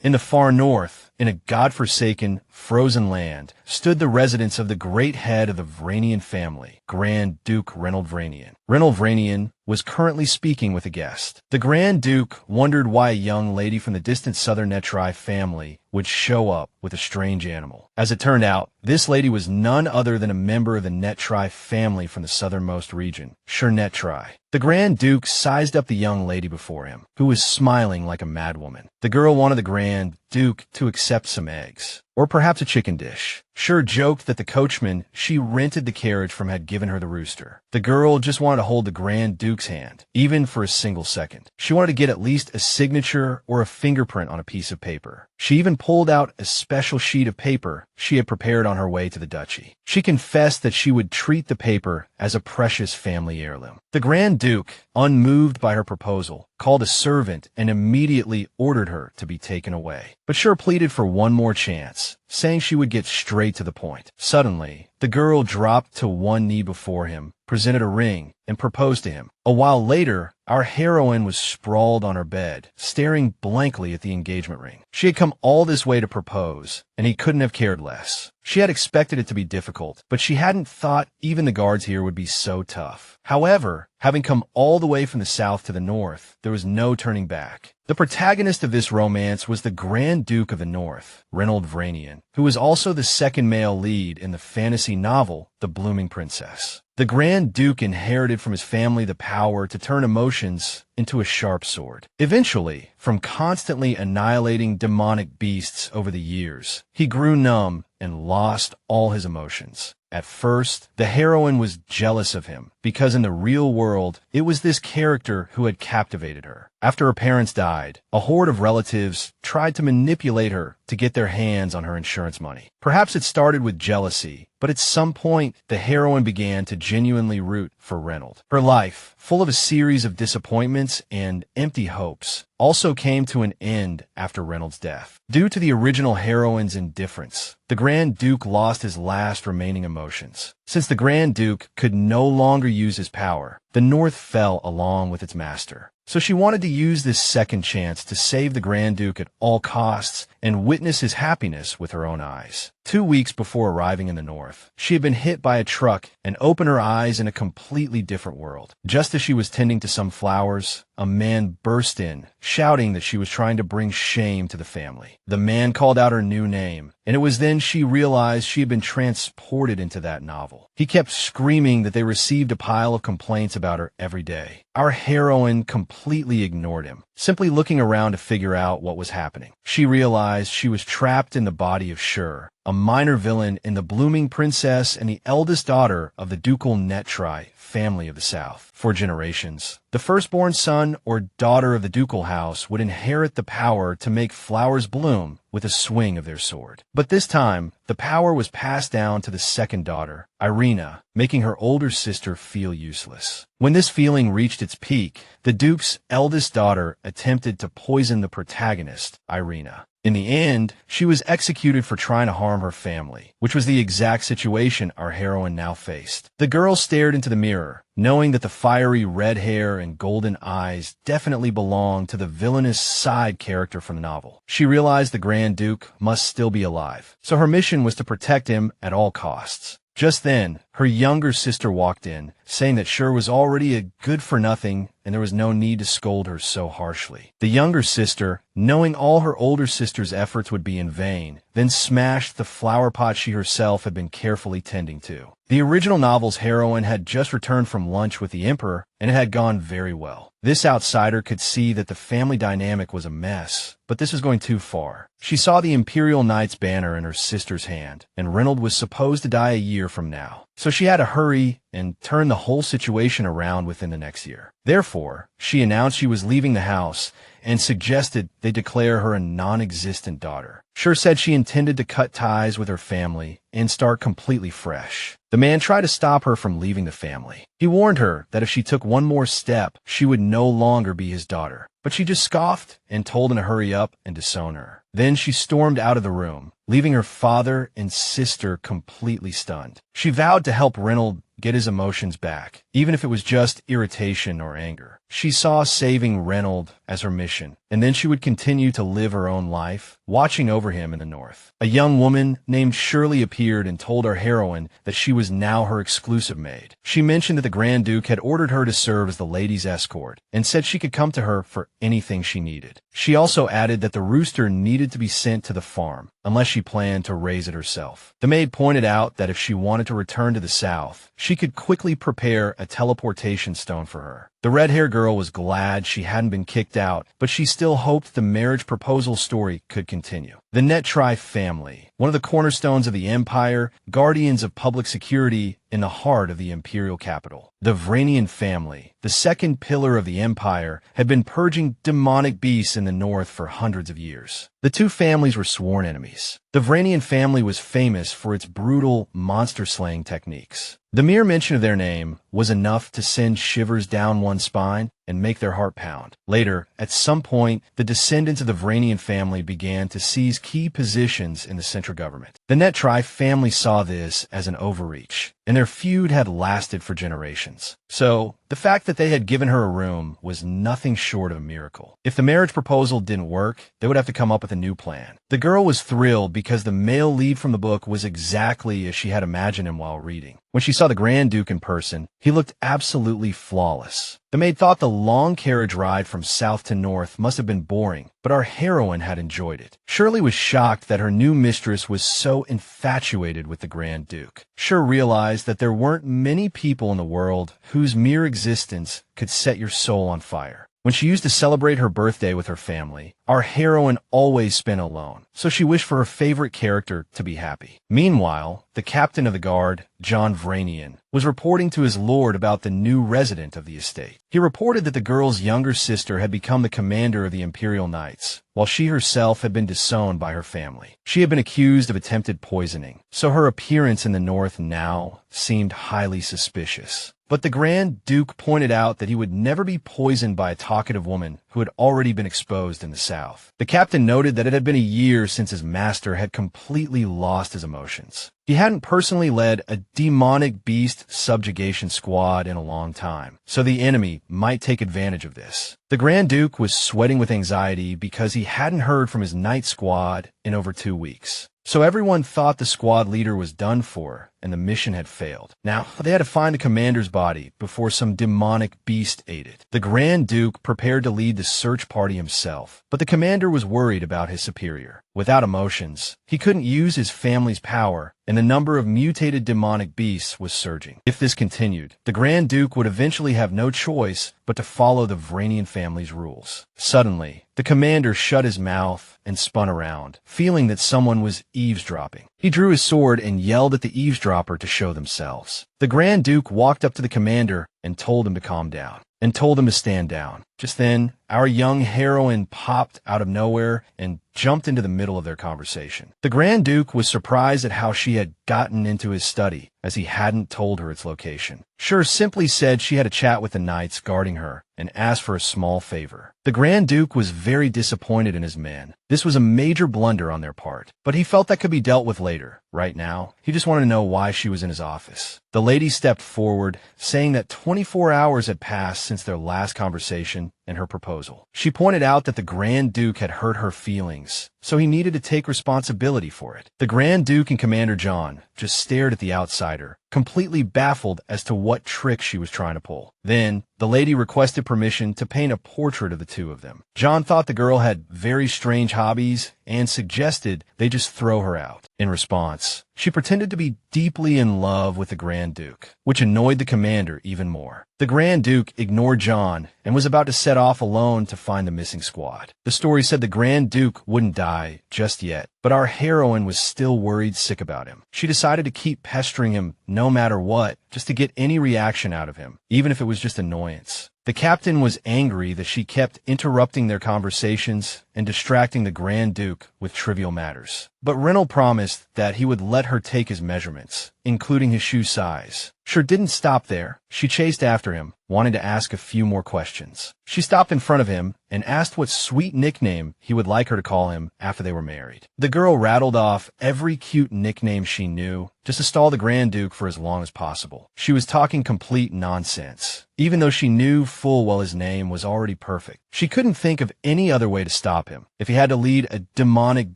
In the far north, in a godforsaken, frozen land, stood the residence of the great head of the Vranian family, Grand Duke Reynold Vranian. Reynold Vranian was currently speaking with a guest. The Grand Duke wondered why a young lady from the distant southern Nettri family would show up with a strange animal. As it turned out, this lady was none other than a member of the Nettri family from the southernmost region, Shur Nettri. The Grand Duke sized up the young lady before him, who was smiling like a madwoman. The girl wanted the Grand Duke to accept some eggs, or perhaps a chicken dish. Shur joked that the coachman she rented the carriage from had given her the rooster. The girl just wanted to hold the Grand Duke's hand, even for a single second. She wanted to get at least a signature or a fingerprint on a piece of paper. She even pulled out a special sheet of paper she had prepared on her way to the duchy. She confessed that she would treat the paper as a precious family heirloom. The Grand Duke, unmoved by her proposal, called a servant and immediately ordered her to be taken away. But Shur pleaded for one more chance, saying she would get straight to the point. Suddenly, the girl dropped to one knee before him, presented a ring, and proposed to him. A while later, our heroine was sprawled on her bed, staring blankly at the engagement ring. She had come all this way to propose, and he couldn't have cared less. She had expected it to be difficult, but she hadn't thought even the guards here would be so tough. However, having come all the way from the south to the north, there was no turning back. The protagonist of this romance was the Grand Duke of the North, Reynold Vranian, who was also the second male lead in the fantasy novel, The Blooming Princess. The Grand Duke inherited from his family the power to turn emotions into a sharp sword. Eventually, from constantly annihilating demonic beasts over the years, he grew numb and lost all his emotions. At first, the heroine was jealous of him, because in the real world, it was this character who had captivated her. After her parents died, a horde of relatives tried to manipulate her to get their hands on her insurance money. Perhaps it started with jealousy, but at some point, the heroine began to genuinely root for Reynold. Her life, full of a series of disappointments and empty hopes, also came to an end after Reynold's death. Due to the original heroine's indifference, the Grand Duke lost his last remaining emotions. Since the Grand Duke could no longer use his power, the North fell along with its master. So she wanted to use this second chance to save the Grand Duke at all costs and witness his happiness with her own eyes. 2 weeks before arriving in the north, she had been hit by a truck and opened her eyes in a completely different world. Just as she was tending to some flowers, a man burst in, shouting that she was trying to bring shame to the family. The man called out her new name, and it was then she realized she had been transported into that novel. He kept screaming that they received a pile of complaints about her every day. Our heroine completely ignored him, simply looking around to figure out what was happening. She realized she was trapped in the body of Shur, a minor villain in The Blooming Princess and the eldest daughter of the ducal Nettri family of the South. For generations, the firstborn son or daughter of the ducal house would inherit the power to make flowers bloom with a swing of their sword. But this time, the power was passed down to the second daughter, Irina, making her older sister feel useless. When this feeling reached its peak, the Duke's eldest daughter attempted to poison the protagonist, Irina. In the end, she was executed for trying to harm her family, which was the exact situation our heroine now faced. The girl stared into the mirror, knowing that the fiery red hair and golden eyes definitely belonged to the villainous side character from the novel. She realized the Grand Duke must still be alive, so her mission was to protect him at all costs. Just then, her younger sister walked in, saying that Shur was already a good-for-nothing and there was no need to scold her so harshly. The younger sister, knowing all her older sister's efforts would be in vain, then smashed the flower pot she herself had been carefully tending to. The original novel's heroine had just returned from lunch with the Emperor, and it had gone very well. This outsider could see that the family dynamic was a mess, but this was going too far. She saw the Imperial Knight's banner in her sister's hand, and Reynold was supposed to die a year from now. So she had to hurry and turn the whole situation around within the next year. Therefore, she announced she was leaving the house and suggested they declare her a non-existent daughter. Shur said she intended to cut ties with her family and start completely fresh. The man tried to stop her from leaving the family. He warned her that if she took one more step, she would no longer be his daughter. But she just scoffed and told him to hurry up and disown her. Then she stormed out of the room, leaving her father and sister completely stunned. She vowed to help Reynold get his emotions back, even if it was just irritation or anger. She saw saving Reynold as her mission, and then she would continue to live her own life, watching over him in the north. A young woman named Shirley appeared and told our heroine that she was now her exclusive maid. She mentioned that the Grand Duke had ordered her to serve as the lady's escort, and said she could come to her for anything she needed. She also added that the rooster needed to be sent to the farm, unless she planned to raise it herself. The maid pointed out that if she wanted to return to the south, she could quickly prepare a teleportation stone for her. The red-haired girl was glad she hadn't been kicked out, but she still hoped the marriage proposal story could continue. The Nettri family, one of the cornerstones of the empire, guardians of public security in the heart of the imperial capital. The Vranian family, the second pillar of the empire, had been purging demonic beasts in the north for hundreds of years. The two families were sworn enemies. The Vranian family was famous for its brutal monster-slaying techniques. The mere mention of their name was enough to send shivers down one's spine and make their heart pound. Later, at some point, the descendants of the Vranian family began to seize key positions in the central government. The Nettri family saw this as an overreach, and their feud had lasted for generations. So, the fact that they had given her a room was nothing short of a miracle. If the marriage proposal didn't work, they would have to come up with a new plan. The girl was thrilled because the male lead from the book was exactly as she had imagined him while reading. When she saw the Grand Duke in person, he looked absolutely flawless. The maid thought the long carriage ride from south to north must have been boring, but our heroine had enjoyed it. Shirley was shocked that her new mistress was so infatuated with the Grand Duke. Shur realized that there weren't many people in the world whose mere existence could set your soul on fire. When she used to celebrate her birthday with her family, our heroine always spent alone, so she wished for her favorite character to be happy. Meanwhile, the captain of the guard, John Vranian, was reporting to his lord about the new resident of the estate. He reported that the girl's younger sister had become the commander of the Imperial Knights, while she herself had been disowned by her family. She had been accused of attempted poisoning, so her appearance in the north now seemed highly suspicious. But the Grand Duke pointed out that he would never be poisoned by a talkative woman who had already been exposed in the south. The captain noted that it had been a year since his master had completely lost his emotions. He hadn't personally led a demonic beast subjugation squad in a long time, so the enemy might take advantage of this. The Grand Duke was sweating with anxiety because he hadn't heard from his night squad in over 2 weeks. So everyone thought the squad leader was done for, and the mission had failed. Now, they had to find the commander's body before some demonic beast ate it. The Grand Duke prepared to lead the search party himself, but the commander was worried about his superior. Without emotions, he couldn't use his family's power, and the number of mutated demonic beasts was surging. If this continued, the Grand Duke would eventually have no choice but to follow the Vranian family's rules. Suddenly, the commander shut his mouth and spun around, feeling that someone was eavesdropping. He drew his sword and yelled at the eavesdropper to show themselves. The Grand Duke walked up to the commander and told him to calm down, and told him to stand down. Just then, our young heroine popped out of nowhere and jumped into the middle of their conversation. The Grand Duke was surprised at how she had gotten into his study, as he hadn't told her its location. Shur simply said she had a chat with the knights guarding her and asked for a small favor. The Grand Duke was very disappointed in his men. This was a major blunder on their part, but he felt that could be dealt with later. Right now, he just wanted to know why she was in his office. The lady stepped forward, saying that 24 hours had passed since their last conversation and her proposal. She pointed out that the Grand Duke had hurt her feelings, so he needed to take responsibility for it. The Grand Duke and Commander John just stared at the outsider, completely baffled as to what trick she was trying to pull. Then, the lady requested permission to paint a portrait of the two of them. John thought the girl had very strange hobbies and suggested they just throw her out. In response, she pretended to be deeply in love with the Grand Duke, which annoyed the commander even more. The Grand Duke ignored John and was about to set off alone to find the missing squad. The story said the Grand Duke wouldn't die just yet, but our heroine was still worried sick about him. She decided to keep pestering him no matter what, just to get any reaction out of him, even if it was just annoyance. The captain was angry that she kept interrupting their conversations and distracting the Grand Duke with trivial matters. But Reynold promised that he would let her take his measurements, including his shoe size. Shur didn't stop there. She chased after him, wanting to ask a few more questions. She stopped in front of him and asked what sweet nickname he would like her to call him after they were married. The girl rattled off every cute nickname she knew, just to stall the Grand Duke for as long as possible. She was talking complete nonsense, even though she knew full well his name was already perfect. She couldn't think of any other way to stop him. If he had to lead a demonic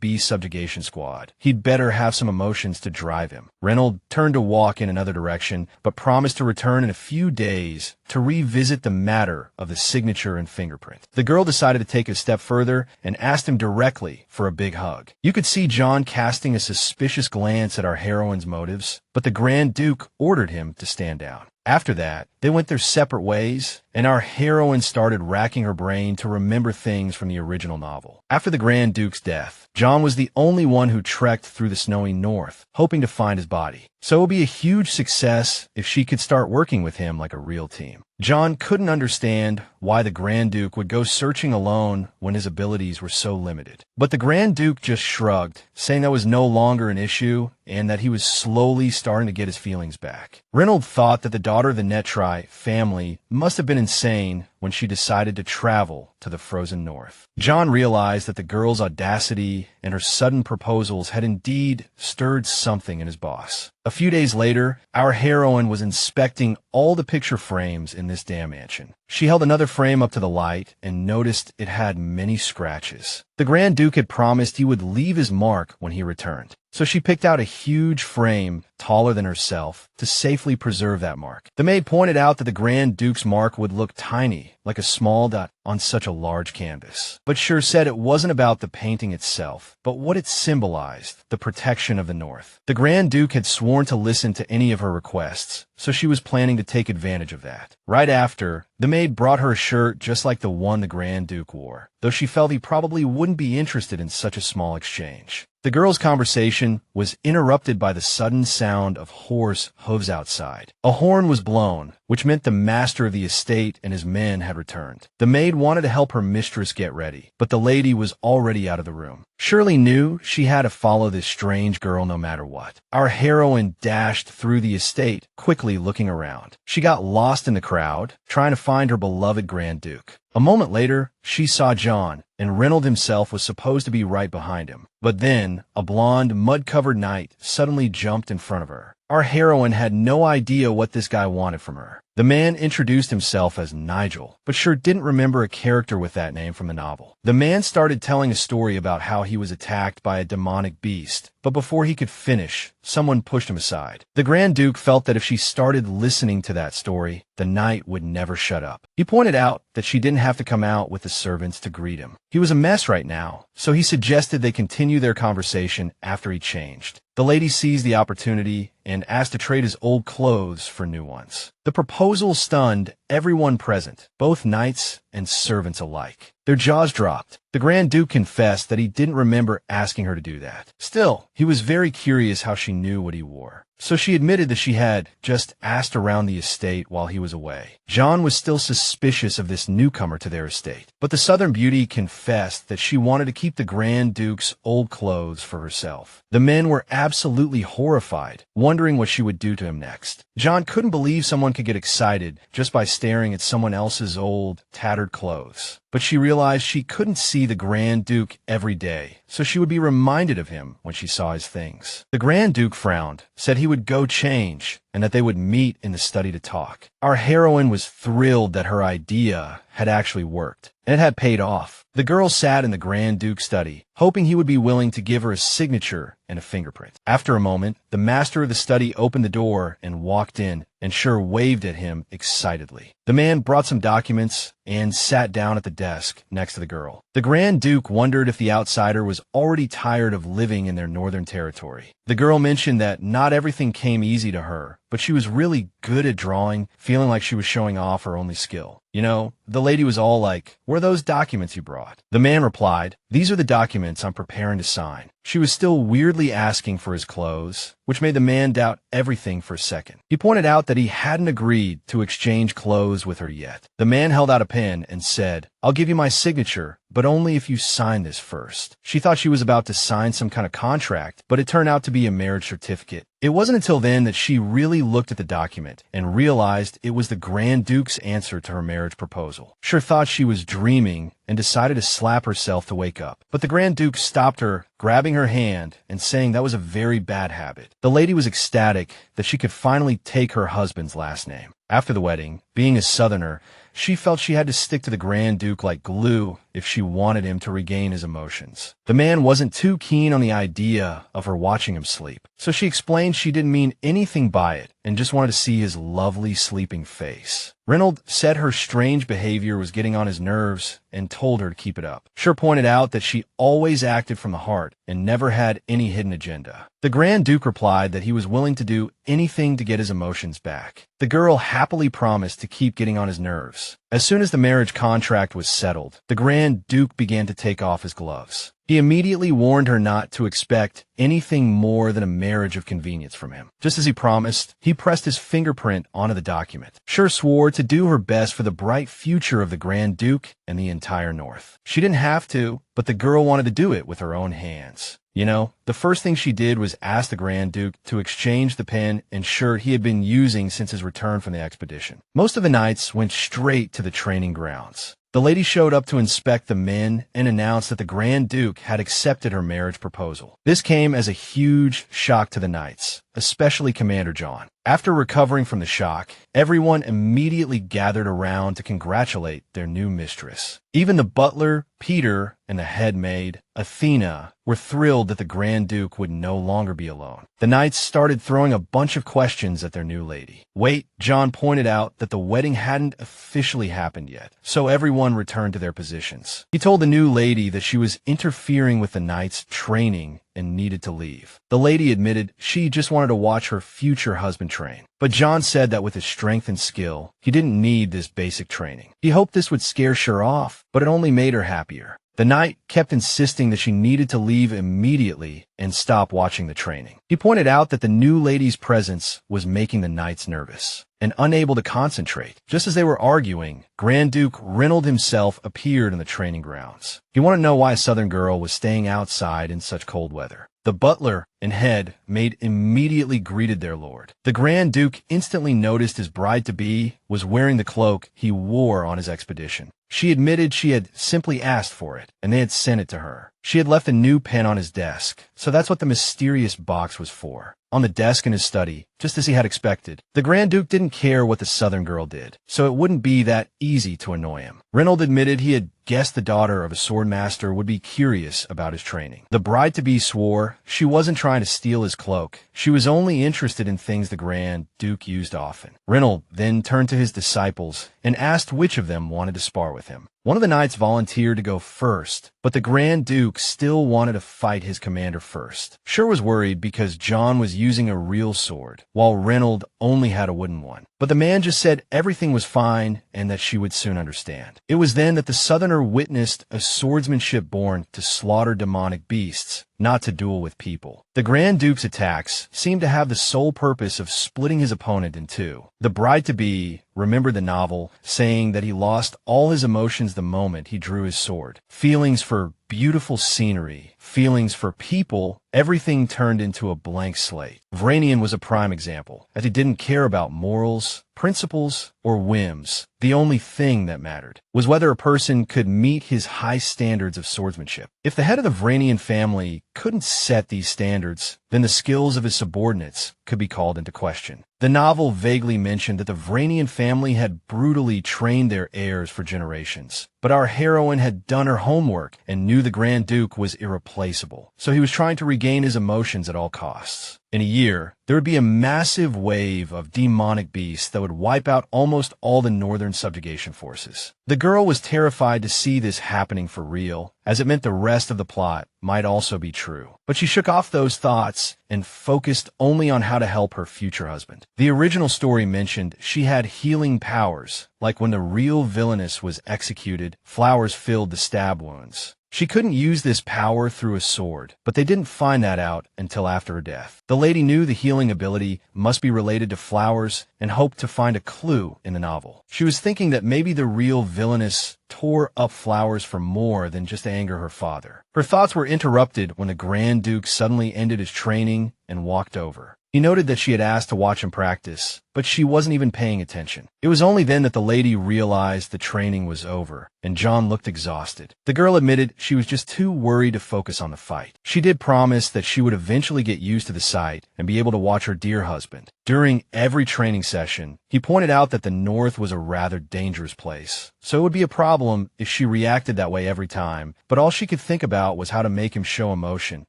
beast subjugation squad, he'd better have some emotions to drive him. Reynold turned to walk in another direction, but promised to return in a few days to revisit the matter of the signature and fingerprint. The girl decided to take it a step further and asked him directly for a big hug. You could see John casting a suspicious glance at our heroine's motives, but the Grand Duke ordered him to stand down. After that, they went their separate ways, and our heroine started racking her brain to remember things from the original novel. After the Grand Duke's death, John was the only one who trekked through the snowy north, hoping to find his body. So it would be a huge success if she could start working with him like a real team. John couldn't understand why the Grand Duke would go searching alone when his abilities were so limited. But the Grand Duke just shrugged, saying that was no longer an issue and that he was slowly starting to get his feelings back. Reynold thought that the daughter of the Nettri family must have been insane when she decided to travel to the frozen north. John realized that the girl's audacity and her sudden proposals had indeed stirred something in his boss. A few days later, our heroine was inspecting all the picture frames in this damn mansion. She held another frame up to the light and noticed it had many scratches. The Grand Duke had promised he would leave his mark when he returned, so she picked out a huge frame taller than herself to safely preserve that mark. The maid pointed out that the Grand Duke's mark would look tiny, like a small dot on such a large canvas. But Shur said it wasn't about the painting itself, but what it symbolized, the protection of the North. The Grand Duke had sworn to listen to any of her requests, so she was planning to take advantage of that. Right after, the maid brought her a shirt just like the one the Grand Duke wore, though she felt he probably wouldn't be interested in such a small exchange. The girls' conversation was interrupted by the sudden sound of horse hooves outside. A horn was blown, which meant the master of the estate and his men had returned. The maid wanted to help her mistress get ready, but the lady was already out of the room. Shirley knew she had to follow this strange girl no matter what. Our heroine dashed through the estate, quickly looking around. She got lost in the crowd, trying to find her beloved Grand Duke. A moment later, she saw John, and Reynold himself was supposed to be right behind him. But then, a blonde, mud-covered knight suddenly jumped in front of her. Our heroine had no idea what this guy wanted from her. The man introduced himself as Nigel, but Shur didn't remember a character with that name from the novel. The man started telling a story about how he was attacked by a demonic beast, but before he could finish, someone pushed him aside. The Grand Duke felt that if she started listening to that story, the knight would never shut up. He pointed out that she didn't have to come out with the servants to greet him. He was a mess right now, so he suggested they continue their conversation after he changed. The lady seized the opportunity and asked to trade his old clothes for new ones. The proposal stunned everyone present, both knights and servants alike. Their jaws dropped. The Grand Duke confessed that he didn't remember asking her to do that. Still, he was very curious how she knew what he wore. So she admitted that she had just asked around the estate while he was away. John was still suspicious of this newcomer to their estate, but the Southern beauty confessed that she wanted to keep the Grand Duke's old clothes for herself. The men were absolutely horrified, wondering what she would do to him next. John couldn't believe someone could get excited just by staring at someone else's old, tattered clothes. But she realized she couldn't see the Grand Duke every day, so she would be reminded of him when she saw his things. The Grand Duke frowned, said he would go change, and that they would meet in the study to talk. Our heroine was thrilled that her idea had actually worked, and it had paid off. The girl sat in the Grand Duke's study, hoping he would be willing to give her a signature and a fingerprint. After a moment, the master of the study opened the door and walked in, and Shur waved at him excitedly. The man brought some documents and sat down at the desk next to the girl. The Grand Duke wondered if the outsider was already tired of living in their northern territory. The girl mentioned that not everything came easy to her, but she was really good at drawing, feeling like she was showing off her only skill. You know, the lady was all like, "Where are those documents you brought?" The man replied, "These are the documents I'm preparing to sign." she was still weirdly asking for his clothes, which made the man doubt everything for a second. He pointed out that he hadn't agreed to exchange clothes with her yet. The man held out a pen and said, "I'll give you my signature, but only if you sign this first." She thought she was about to sign some kind of contract, but it turned out to be a marriage certificate. It wasn't until then that she really looked at the document and realized it was the Grand Duke's answer to her marriage proposal. Shur thought she was dreaming and decided to slap herself to wake up. But the Grand Duke stopped her, grabbing her hand and saying that was a very bad habit. The lady was ecstatic that she could finally take her husband's last name. After the wedding, being a Southerner, she felt she had to stick to the Grand Duke like glue if she wanted him to regain his emotions. The man wasn't too keen on the idea of her watching him sleep, so she explained she didn't mean anything by it and just wanted to see his lovely sleeping face. Reynold said her strange behavior was getting on his nerves and told her to keep it up. Shur pointed out that she always acted from the heart and never had any hidden agenda. The Grand Duke replied that he was willing to do anything to get his emotions back. The girl happily promised to keep getting on his nerves. As soon as the marriage contract was settled, the Grand Duke began to take off his gloves. He immediately warned her not to expect anything more than a marriage of convenience from him. Just as he promised, he pressed his fingerprint onto the document. Shur swore to do her best for the bright future of the Grand Duke and the entire North. She didn't have to, but the girl wanted to do it with her own hands. You know, the first thing she did was ask the Grand Duke to exchange the pen and shirt he had been using since his return from the expedition. Most of the knights went straight to the training grounds. The lady showed up to inspect the men and announced that the Grand Duke had accepted her marriage proposal. This came as a huge shock to the knights, especially Commander John. After recovering from the shock, everyone immediately gathered around to congratulate their new mistress. Even the butler, Peter, and the head maid, Athena, were thrilled that the Grand Duke would no longer be alone. The knights started throwing a bunch of questions at their new lady. Wait, John pointed out that the wedding hadn't officially happened yet, so everyone returned to their positions. He told the new lady that she was interfering with the knights' training and needed to leave. The lady admitted she just wanted to watch her future husband train. But John said that with his strength and skill, he didn't need this basic training. He hoped this would scare Shur off, but it only made her happier. The knight kept insisting that she needed to leave immediately and stop watching the training. He pointed out that the new lady's presence was making the knights nervous and unable to concentrate. Just as they were arguing, Grand Duke Reynold himself appeared in the training grounds. He wanted to know why a southern girl was staying outside in such cold weather. The butler and head maid immediately greeted their lord. The Grand Duke instantly noticed his bride-to-be was wearing the cloak he wore on his expedition. She admitted she had simply asked for it, and they had sent it to her. She had left a new pen on his desk, so that's what the mysterious box was for. On the desk in his study, just as he had expected, the Grand Duke didn't care what the southern girl did, so it wouldn't be that easy to annoy him. Reynold admitted he had guessed the daughter of a sword master would be curious about his training. The bride-to-be swore she wasn't trying to steal his cloak. She was only interested in things the Grand Duke used often. Reynold then turned to his disciples and asked which of them wanted to spar with him. One of the knights volunteered to go first, but the Grand Duke still wanted to fight his commander first. Shur was worried because John was using a real sword, while Reynold only had a wooden one. But the man just said everything was fine and that she would soon understand. It was then that the Southerner witnessed a swordsmanship born to slaughter demonic beasts, not to duel with people. The Grand Duke's attacks seemed to have the sole purpose of splitting his opponent in two. The bride-to-be remembered the novel, saying that he lost all his emotions the moment he drew his sword. Feelings for beautiful scenery, feelings for people, everything turned into a blank slate. Vranian was a prime example, as he didn't care about morals, principles, or whims. The only thing that mattered was whether a person could meet his high standards of swordsmanship. If the head of the Vranian family couldn't set these standards, then the skills of his subordinates could be called into question. The novel vaguely mentioned that the Vranian family had brutally trained their heirs for generations, but our heroine had done her homework and knew the Grand Duke was irreplaceable, so he was trying to regain his emotions at all costs. In a year, there would be a massive wave of demonic beasts that would wipe out almost all the northern subjugation forces. The girl was terrified to see this happening for real, as it meant the rest of the plot might also be true. But she shook off those thoughts and focused only on how to help her future husband. The original story mentioned she had healing powers, like when the real villainess was executed, flowers filled the stab wounds. She couldn't use this power through a sword, but they didn't find that out until after her death. The lady knew the healing ability must be related to flowers and hoped to find a clue in the novel. She was thinking that maybe the real villainess tore up flowers for more than just to anger her father. Her thoughts were interrupted when the Grand Duke suddenly ended his training and walked over. He noted that she had asked to watch him practice, but she wasn't even paying attention. It was only then that the lady realized the training was over, and John looked exhausted. The girl admitted she was just too worried to focus on the fight. She did promise that she would eventually get used to the sight and be able to watch her dear husband. During every training session, he pointed out that the North was a rather dangerous place, so it would be a problem if she reacted that way every time, but all she could think about was how to make him show emotion,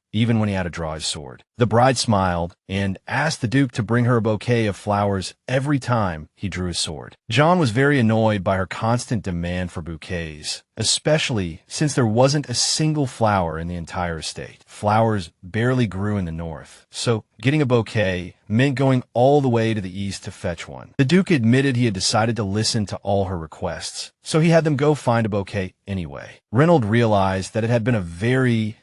even when he had to draw his sword. The bride smiled and asked the Duke to bring her a bouquet of flowers every time he drew his sword. John was very annoyed by her constant demand for bouquets, especially since there wasn't a single flower in the entire estate. Flowers barely grew in the North, so getting a bouquet meant going all the way to the east to fetch one. The Duke admitted he had decided to listen to all her requests, so he had them go find a bouquet anyway. Reynold realized that it had been a very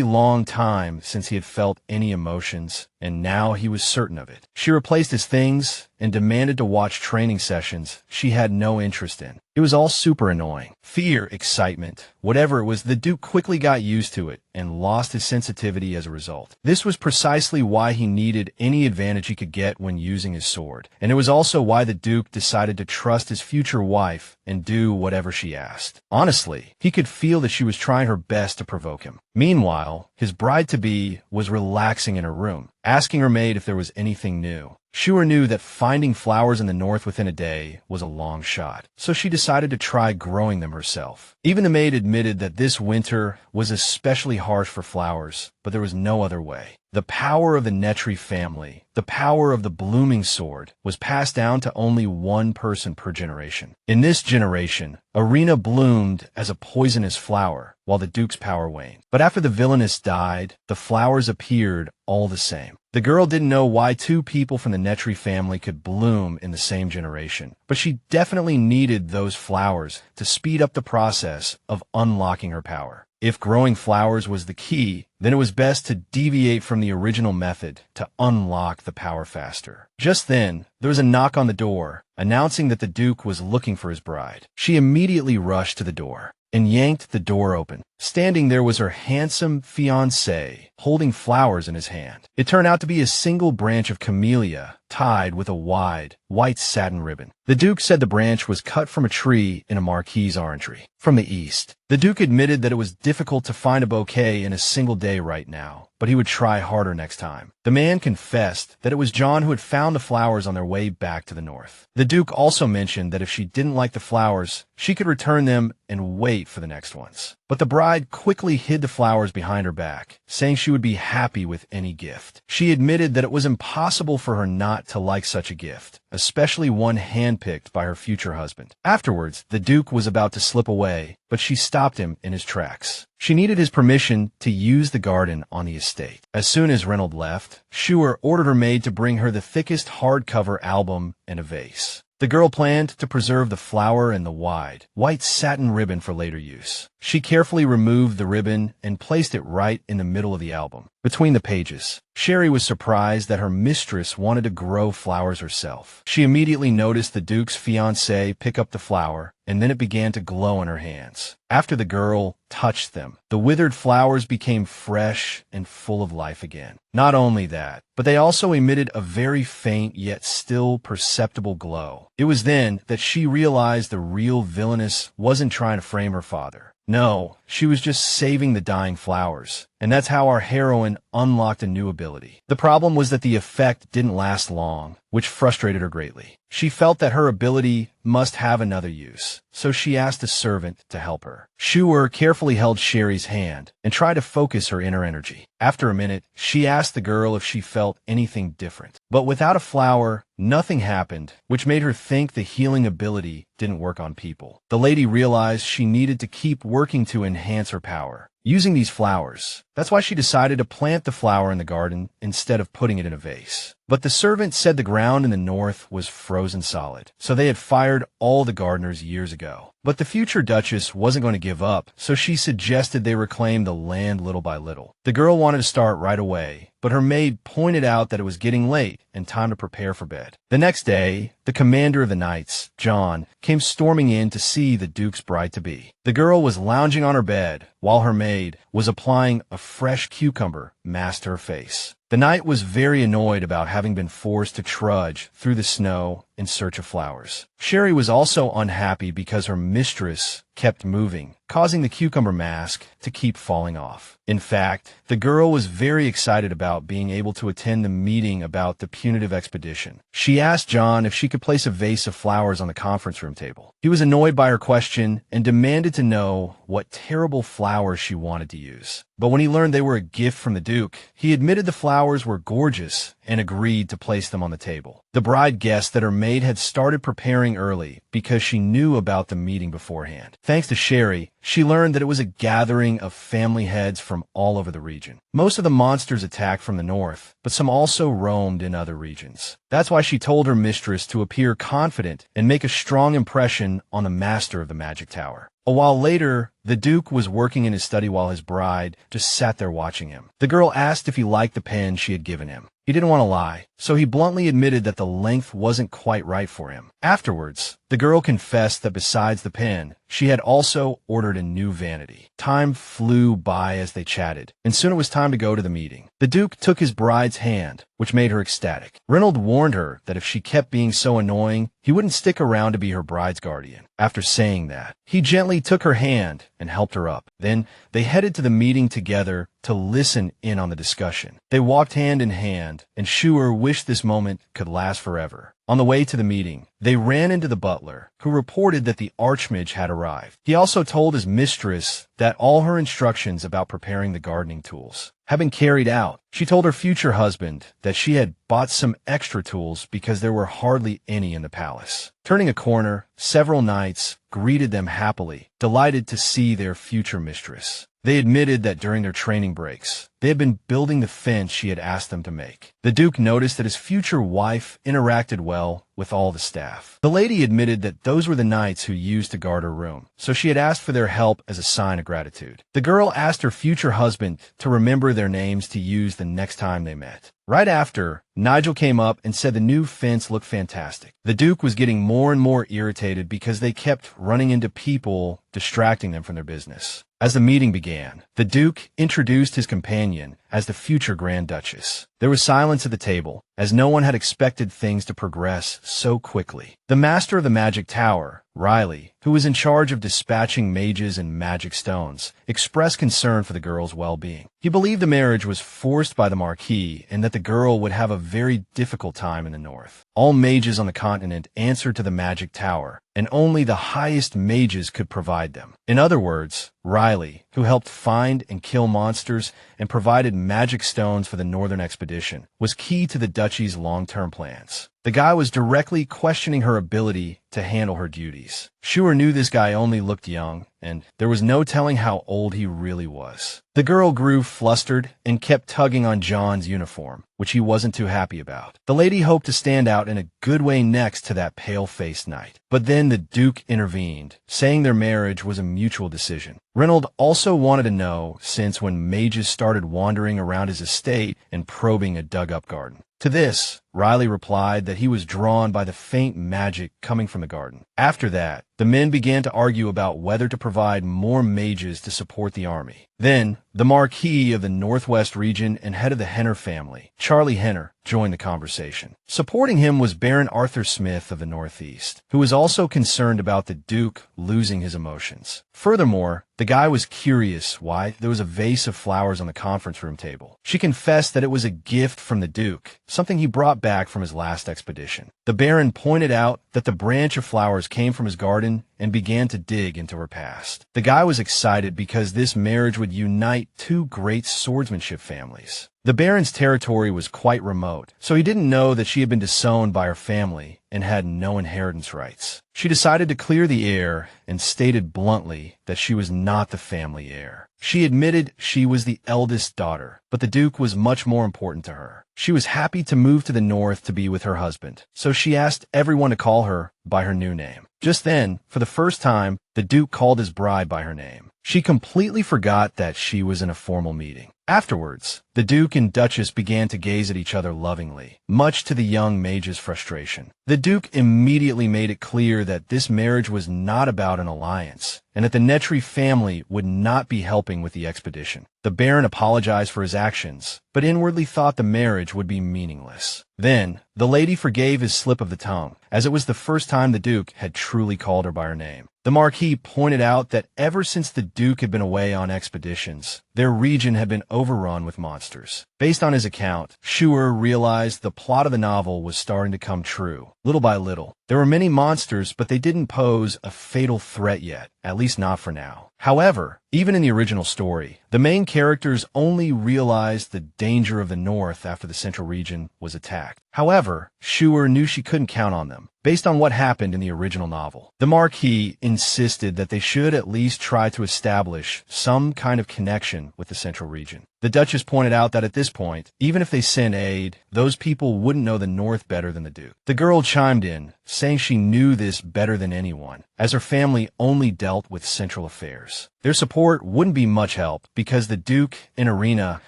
long time since he had felt any emotions, and now he was certain of it. She replaced his things and demanded to watch training sessions she had no interest in. It was all super annoying. Fear, excitement, whatever it was, the Duke quickly got used to it and lost his sensitivity as a result. This was precisely why he needed any advantage he could get when using his sword, and it was also why the Duke decided to trust his future wife and do whatever she asked. Honestly, he could feel that she was trying her best to provoke him. Meanwhile, his bride-to-be was relaxing in her room, asking her maid if there was anything new. Shur knew that finding flowers in the North within a day was a long shot, so she decided to try growing them herself. Even the maid admitted that this winter was especially harsh for flowers, but there was no other way. The power of the Nettri family, the power of the blooming sword, was passed down to only one person per generation. In this generation, Arena bloomed as a poisonous flower, while the Duke's power waned. But after the villainess died, the flowers appeared all the same. The girl didn't know why two people from the Nettri family could bloom in the same generation, but she definitely needed those flowers to speed up the process of unlocking her power. If growing flowers was the key, then it was best to deviate from the original method to unlock the power faster. Just then, there was a knock on the door, announcing that the Duke was looking for his bride. She immediately rushed to the door and yanked the door open. Standing there was her handsome fiancé, holding flowers in his hand. It turned out to be a single branch of camellia tied with a wide, white satin ribbon. The Duke said the branch was cut from a tree in a Marquise orangery from the east. The Duke admitted that it was difficult to find a bouquet in a single day right now, but he would try harder next time. The man confessed that it was John who had found the flowers on their way back to the North. The Duke also mentioned that if she didn't like the flowers, she could return them and wait for the next ones. But the bride quickly hid the flowers behind her back, saying she would be happy with any gift. She admitted that it was impossible for her not to like such a gift, especially one handpicked by her future husband. Afterwards, the Duke was about to slip away, but she stopped him in his tracks. She needed his permission to use the garden on the estate. As soon as Reynold left, Shur ordered her maid to bring her the thickest hardcover album and a vase. The girl planned to preserve the flower and the wide, white satin ribbon for later use. She carefully removed the ribbon and placed it right in the middle of the album, between the pages. Sherry was surprised that her mistress wanted to grow flowers herself. She immediately noticed the Duke's fiancé pick up the flower, and then it began to glow in her hands. After the girl touched them, the withered flowers became fresh and full of life again. Not only that, but they also emitted a very faint yet still perceptible glow. It was then that she realized the real villainess wasn't trying to frame her father. No, she was just saving the dying flowers, and that's how our heroine unlocked a new ability. The problem was that the effect didn't last long, which frustrated her greatly. She felt that her ability must have another use, so she asked a servant to help her. Shur carefully held Sherry's hand and tried to focus her inner energy. After a minute, she asked the girl if she felt anything different. But without a flower, nothing happened, which made her think the healing ability didn't work on people. The lady realized she needed to keep working to enhance her power. Using these flowers, That's why she decided to plant the flower in the garden instead of putting it in a vase. But the servant said the ground in the north was frozen solid, so they had fired all the gardeners years ago. But the future duchess wasn't going to give up, so she suggested they reclaim the land little by little. The girl wanted to start right away, but her maid pointed out that it was getting late and time to prepare for bed. The next day, the commander of the knights, John, came storming in to see the Duke's bride-to-be. The girl was lounging on her bed, while her maid was applying a fresh cucumber masked to her face. The knight was very annoyed about having been forced to trudge through the snow in search of flowers. Sherry was also unhappy because her mistress kept moving, causing the cucumber mask to keep falling off. In fact, the girl was very excited about being able to attend the meeting about the punitive expedition. She asked John if she could place a vase of flowers on the conference room table. He was annoyed by her question and demanded to know what terrible flowers she wanted to use. But when he learned they were a gift from the Duke, he admitted the flowers were gorgeous and agreed to place them on the table. The bride guessed that her maid had started preparing early because she knew about the meeting beforehand. Thanks to Sherry, she learned that it was a gathering of family heads from all over the region. Most of the monsters attacked from the north, but some also roamed in other regions. That's why she told her mistress to appear confident and make a strong impression on the master of the magic tower. A while later, the Duke was working in his study while his bride just sat there watching him. The girl asked if he liked the pen she had given him. He didn't want to lie, so he bluntly admitted that the length wasn't quite right for him. Afterwards, the girl confessed that besides the pen, she had also ordered a new vanity. Time flew by as they chatted, and soon it was time to go to the meeting. The Duke took his bride's hand, which made her ecstatic. Reynold warned her that if she kept being so annoying, he wouldn't stick around to be her bride's guardian. After saying that, he gently took her hand and helped her up. Then they headed to the meeting together to listen in on the discussion. They walked hand in hand, and Shur wished this moment could last forever. On the way to the meeting, they ran into the butler, who reported that the archmage had arrived. He also told his mistress that all her instructions about preparing the gardening tools had been carried out. She told her future husband that she had bought some extra tools because there were hardly any in the palace. Turning a corner, several knights greeted them happily, delighted to see their future mistress. They admitted that during their training breaks, they had been building the fence she had asked them to make. The Duke noticed that his future wife interacted well with all the staff. The lady admitted that those were the knights who used to guard her room, so she had asked for their help as a sign of gratitude. The girl asked her future husband to remember their names to use the next time they met. Right after, Nigel came up and said the new fence looked fantastic. The Duke was getting more and more irritated because they kept running into people distracting them from their business. As the meeting began, the Duke introduced his companion as the future Grand Duchess. There was silence at the table, as no one had expected things to progress so quickly. The master of the magic tower, Riley, who was in charge of dispatching mages and magic stones, expressed concern for the girl's well-being. He believed the marriage was forced by the Marquis and that the girl would have a very difficult time in the north. All mages on the continent answered to the magic tower, and only the highest mages could provide them. In other words, Riley, who helped find and kill monsters and provided magic stones for the northern expedition, was key to the duchy's long-term plans. The guy was directly questioning her ability to handle her duties. Shur knew this guy only looked young, and there was no telling how old he really was. The girl grew flustered and kept tugging on John's uniform, which he wasn't too happy about. The lady hoped to stand out in a good way next to that pale-faced knight. But then the Duke intervened, saying their marriage was a mutual decision. Reynold also wanted to know since when mages started wandering around his estate and probing a dug-up garden. To this, Riley replied that he was drawn by the faint magic coming from the garden. After that, the men began to argue about whether to provide more mages to support the army. Then, the Marquis of the Northwest region and head of the Henner family, Charlie Henner, joined the conversation. Supporting him was Baron Arthur Smith of the Northeast, who was also concerned about the Duke losing his emotions. Furthermore, the guy was curious why there was a vase of flowers on the conference room table. She confessed that it was a gift from the Duke, something he brought back from his last expedition. The Baron pointed out that the branch of flowers came from his garden and began to dig into her past. The guy was excited because this marriage would unite two great swordsmanship families. The Baron's territory was quite remote, so he didn't know that she had been disowned by her family and had no inheritance rights. She decided to clear the air and stated bluntly that she was not the family heir. She admitted she was the eldest daughter, but the Duke was much more important to her. She was happy to move to the north to be with her husband, so she asked everyone to call her by her new name. Just then, for the first time, the Duke called his bride by her name. She completely forgot that she was in a formal meeting. Afterwards, the Duke and Duchess began to gaze at each other lovingly, much to the young mage's frustration. The Duke immediately made it clear that this marriage was not about an alliance, and that the Nettri family would not be helping with the expedition. The Baron apologized for his actions, but inwardly thought the marriage would be meaningless. Then, the lady forgave his slip of the tongue, as it was the first time the Duke had truly called her by her name. The Marquis pointed out that ever since the Duke had been away on expeditions, their region had been overrun with monsters. Based on his account, Shur realized the plot of the novel was starting to come true, little by little. There were many monsters, but they didn't pose a fatal threat yet, at least not for now. However, even in the original story, the main characters only realized the danger of the north after the central region was attacked. However, Shur knew she couldn't count on them, based on what happened in the original novel. The Marquis insisted that they should at least try to establish some kind of connection with the central region. The Duchess pointed out that at this point, even if they sent aid, those people wouldn't know the north better than the Duke. The girl chimed in, saying she knew this better than anyone, as her family only dealt with central affairs. Their support wouldn't be much help because the Duke and Irina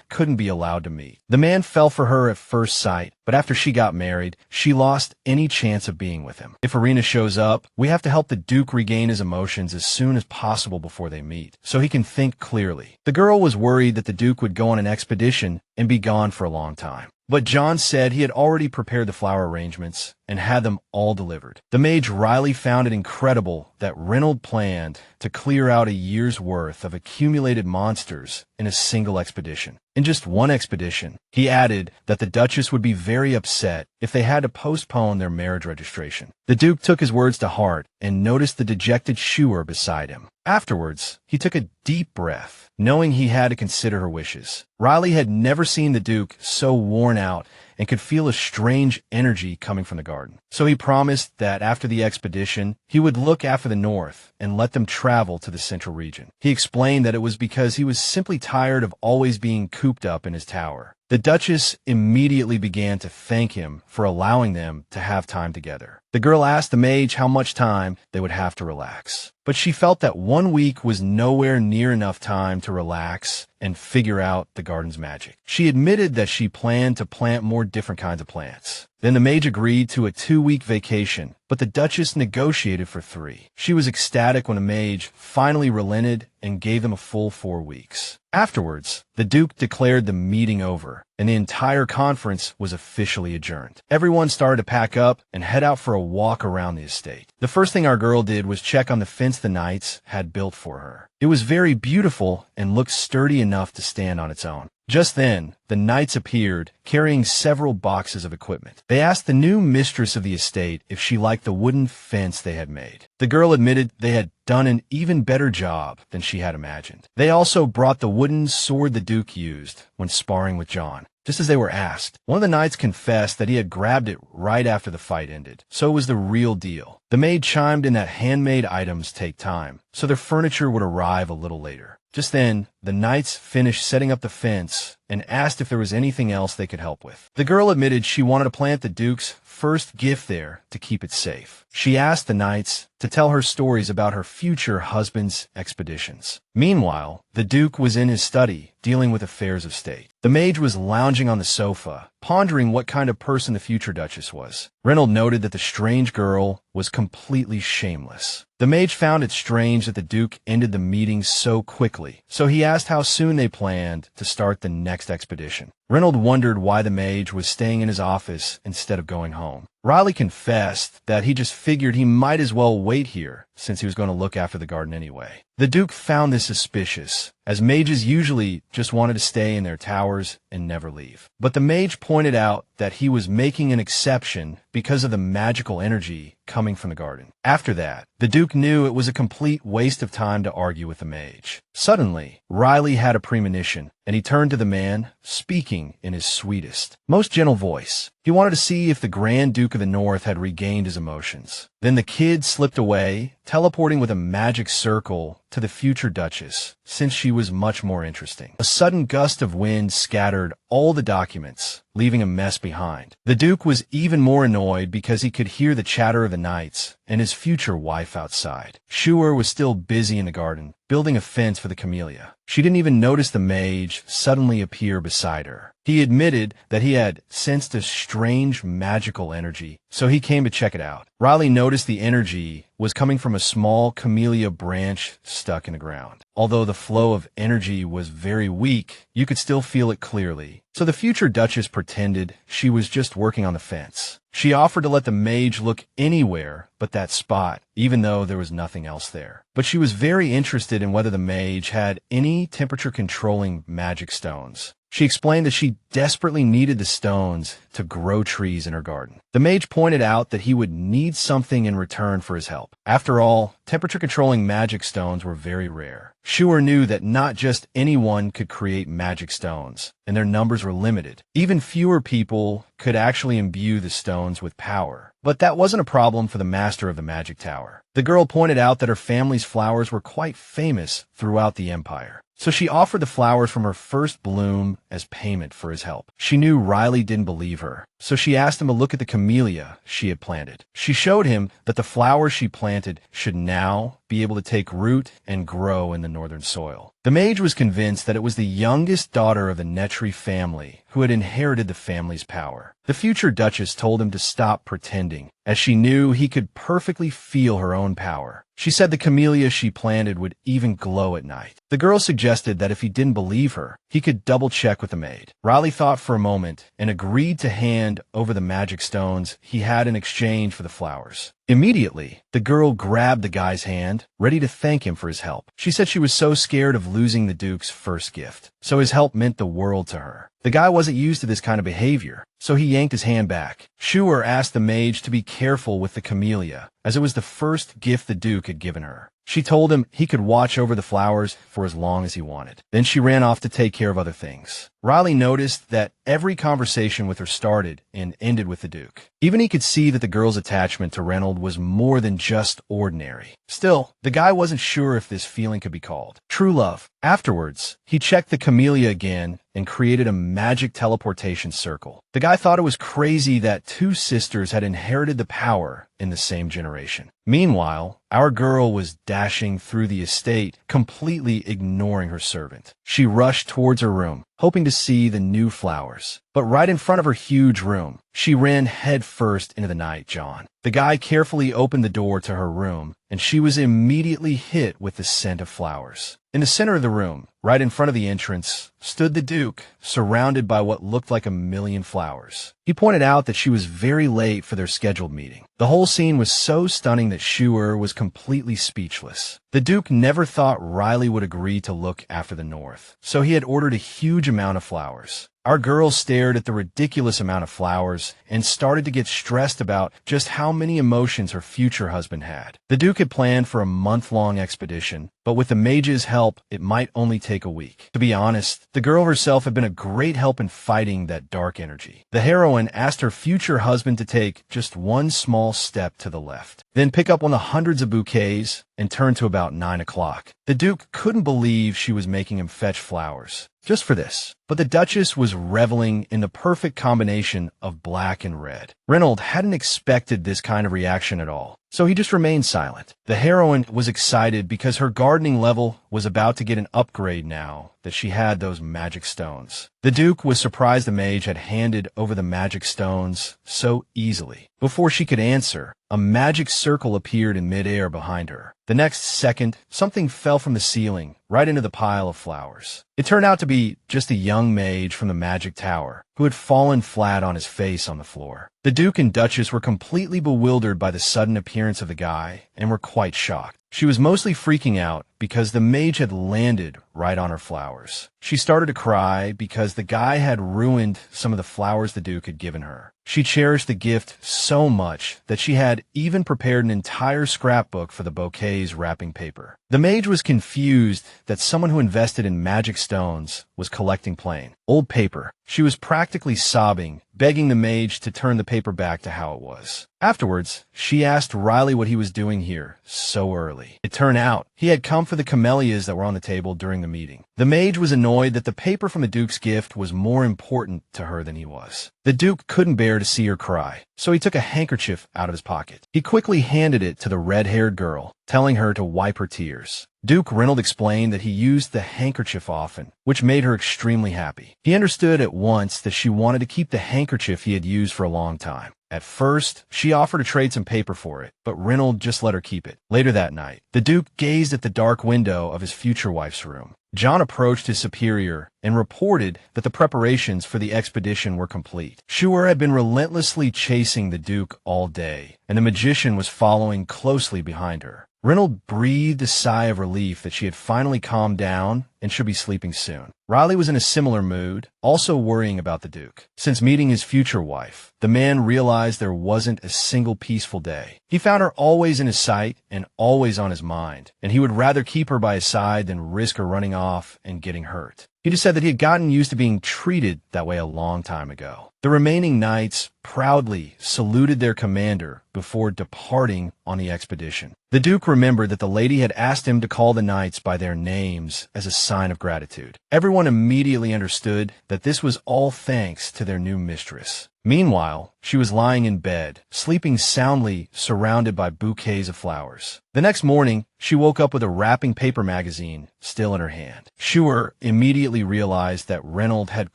couldn't be allowed to meet. The man fell for her at first sight, but after she got married, she lost any chance of being with him. If Irina shows up, we have to help the Duke regain his emotions as soon as possible before they meet, so he can think clearly. The girl was worried that the Duke would go on an expedition and be gone for a long time. But John said he had already prepared the flower arrangements and had them all delivered. The mage Riley found it incredible that Reynold planned to clear out a year's worth of accumulated monsters in a single expedition. In just one expedition, he added that the Duchess would be very upset if they had to postpone their marriage registration. The Duke took his words to heart and noticed the dejected Shur beside him. Afterwards, he took a deep breath, knowing he had to consider her wishes. Riley had never seen the Duke so worn out and could feel a strange energy coming from the garden. So he promised that after the expedition, he would look after the north and let them travel to the central region. He explained that it was because he was simply tired of always being cooped up in his tower. The Duchess immediately began to thank him for allowing them to have time together. The girl asked the mage how much time they would have to relax, but she felt that 1 week was nowhere near enough time to relax and figure out the garden's magic. She admitted that she planned to plant more different kinds of plants. Then the mage agreed to a 2-week vacation, but the Duchess negotiated for 3. She was ecstatic when the mage finally relented and gave them a full 4 weeks. Afterwards, the Duke declared the meeting over, and the entire conference was officially adjourned. Everyone started to pack up and head out for a walk around the estate. The first thing our girl did was check on the fence the knights had built for her. It was very beautiful and looked sturdy enough to stand on its own. Just then, the knights appeared, carrying several boxes of equipment. They asked the new mistress of the estate if she liked the wooden fence they had made. The girl admitted they had done an even better job than she had imagined. They also brought the wooden sword the Duke used when sparring with John, just as they were asked. One of the knights confessed that he had grabbed it right after the fight ended, so it was the real deal. The maid chimed in that handmade items take time, so their furniture would arrive a little later. Just then, the knights finished setting up the fence and asked if there was anything else they could help with. The girl admitted she wanted to plant the Duke's first gift there to keep it safe. She asked the knights to tell her stories about her future husband's expeditions. Meanwhile, the Duke was in his study, dealing with affairs of state. The mage was lounging on the sofa, pondering what kind of person the future Duchess was. Reynold noted that the strange girl was completely shameless. The mage found it strange that the Duke ended the meeting so quickly, so he asked how soon they planned to start the next expedition. Reynold wondered why the mage was staying in his office instead of going home. Riley confessed that he just figured he might as well wait here since he was going to look after the garden anyway. The Duke found this suspicious, as mages usually just wanted to stay in their towers and never leave. But the mage pointed out that he was making an exception because of the magical energy coming from the garden. After that, the Duke knew it was a complete waste of time to argue with the mage. Suddenly, Riley had a premonition, and he turned to the man, speaking in his sweetest, most gentle voice. He wanted to see if the Grand Duke of the North had regained his emotions. Then the kid slipped away, teleporting with a magic circle to the future Duchess, since she was much more interesting. A sudden gust of wind scattered all the documents, leaving a mess behind. The Duke was even more annoyed because he could hear the chatter of the knights and his future wife outside. Shur was still busy in the garden, building a fence for the camellia. She didn't even notice the mage suddenly appear beside her. He admitted that he had sensed a strange magical energy, so he came to check it out. Riley noticed the energy was coming from a small camellia branch stuck in the ground. Although the flow of energy was very weak, you could still feel it clearly. So the future Duchess pretended she was just working on the fence. She offered to let the mage look anywhere but that spot, even though there was nothing else there. But she was very interested in whether the mage had any temperature-controlling magic stones. She explained that she desperately needed the stones to grow trees in her garden. The mage pointed out that he would need something in return for his help. After all, temperature-controlling magic stones were very rare. Shur knew that not just anyone could create magic stones, and their numbers were limited. Even fewer people could actually imbue the stones with power. But that wasn't a problem for the master of the magic tower. The girl pointed out that her family's flowers were quite famous throughout the empire. So she offered the flowers from her first bloom as payment for his help. She knew Riley didn't believe her, so she asked him to look at the camellia she had planted. She showed him that the flowers she planted should now be able to take root and grow in the northern soil. The mage was convinced that it was the youngest daughter of the Nettri family who had inherited the family's power. The future Duchess told him to stop pretending, as she knew he could perfectly feel her own power. She said the camellia she planted would even glow at night. The girl suggested that if he didn't believe her, he could double-check with the maid. Riley thought for a moment and agreed to hand over the magic stones he had in exchange for the flowers. Immediately, the girl grabbed the guy's hand, ready to thank him for his help. She said she was so scared of losing the Duke's first gift, so his help meant the world to her. The guy wasn't used to this kind of behavior, so he yanked his hand back. Shur asked the mage to be careful with the camellia, as it was the first gift the Duke had given her. She told him he could watch over the flowers for as long as he wanted. Then she ran off to take care of other things. Riley noticed that every conversation with her started and ended with the Duke. Even he could see that the girl's attachment to Reynold was more than just ordinary. Still, the guy wasn't sure if this feeling could be called true love. Afterwards, he checked the camellia again and created a magic teleportation circle. The guy thought it was crazy that two sisters had inherited the power in the same generation. Meanwhile, our girl was dashing through the estate, completely ignoring her servant. She rushed towards her room, hoping to see the new flowers. But right in front of her huge room, she ran headfirst into the night, John. The guy carefully opened the door to her room, and she was immediately hit with the scent of flowers. In the center of the room, right in front of the entrance, stood the Duke, surrounded by what looked like a million flowers. He pointed out that she was very late for their scheduled meeting. The whole scene was so stunning that Shur was completely speechless. The Duke never thought Riley would agree to look after the North, so he had ordered a huge amount of flowers. Our girl stared at the ridiculous amount of flowers and started to get stressed about just how many emotions her future husband had. The Duke had planned for a month-long expedition, but with the mage's help, it might only take a week. To be honest, the girl herself had been a great help in fighting that dark energy. The heroine asked her future husband to take just one small step to the left, then pick up one of the hundreds of bouquets and turn to about 9 o'clock. The Duke couldn't believe she was making him fetch flowers just for this. But the Duchess was reveling in the perfect combination of black and red. Reynold hadn't expected this kind of reaction at all, so he just remained silent. The heroine was excited because her gardening level was about to get an upgrade now that she had those magic stones. The Duke was surprised the mage had handed over the magic stones so easily. Before she could answer, a magic circle appeared in midair behind her. The next second, something fell from the ceiling right into the pile of flowers. It turned out to be just a young mage from the magic tower who had fallen flat on his face on the floor. The Duke and Duchess were completely bewildered by the sudden appearance of the guy and were quite shocked. She was mostly freaking out because the mage had landed right on her flowers. She started to cry because the guy had ruined some of the flowers the Duke had given her. She cherished the gift so much that she had even prepared an entire scrapbook for the bouquet's wrapping paper. The mage was confused that someone who invested in magic stones was collecting plain, old paper. She was practically sobbing begging the mage to turn the paper back to how it was. Afterwards, she asked Riley what he was doing here so early. It turned out he had come for the camellias that were on the table during the meeting. The mage was annoyed that the paper from the Duke's gift was more important to her than he was. The Duke couldn't bear to see her cry, so he took a handkerchief out of his pocket. He quickly handed it to the red-haired girl, telling her to wipe her tears. Duke Reynold explained that he used the handkerchief often, which made her extremely happy. He understood at once that she wanted to keep the handkerchief he had used for a long time. At first, she offered to trade some paper for it, but Reynold just let her keep it. Later that night, the Duke gazed at the dark window of his future wife's room. John approached his superior and reported that the preparations for the expedition were complete. Shur had been relentlessly chasing the Duke all day, and the magician was following closely behind her. Reynold breathed a sigh of relief that she had finally calmed down and should be sleeping soon. Riley was in a similar mood, also worrying about the Duke. Since meeting his future wife, the man realized there wasn't a single peaceful day. He found her always in his sight and always on his mind, and he would rather keep her by his side than risk her running off and getting hurt. He just said that he had gotten used to being treated that way a long time ago. The remaining knights proudly saluted their commander before departing on the expedition. The Duke remembered that the lady had asked him to call the knights by their names as a sign of gratitude. Everyone immediately understood that this was all thanks to their new mistress. Meanwhile, she was lying in bed, sleeping soundly, surrounded by bouquets of flowers. The next morning, she woke up with a wrapping paper magazine still in her hand. Shur immediately realized that Reynold had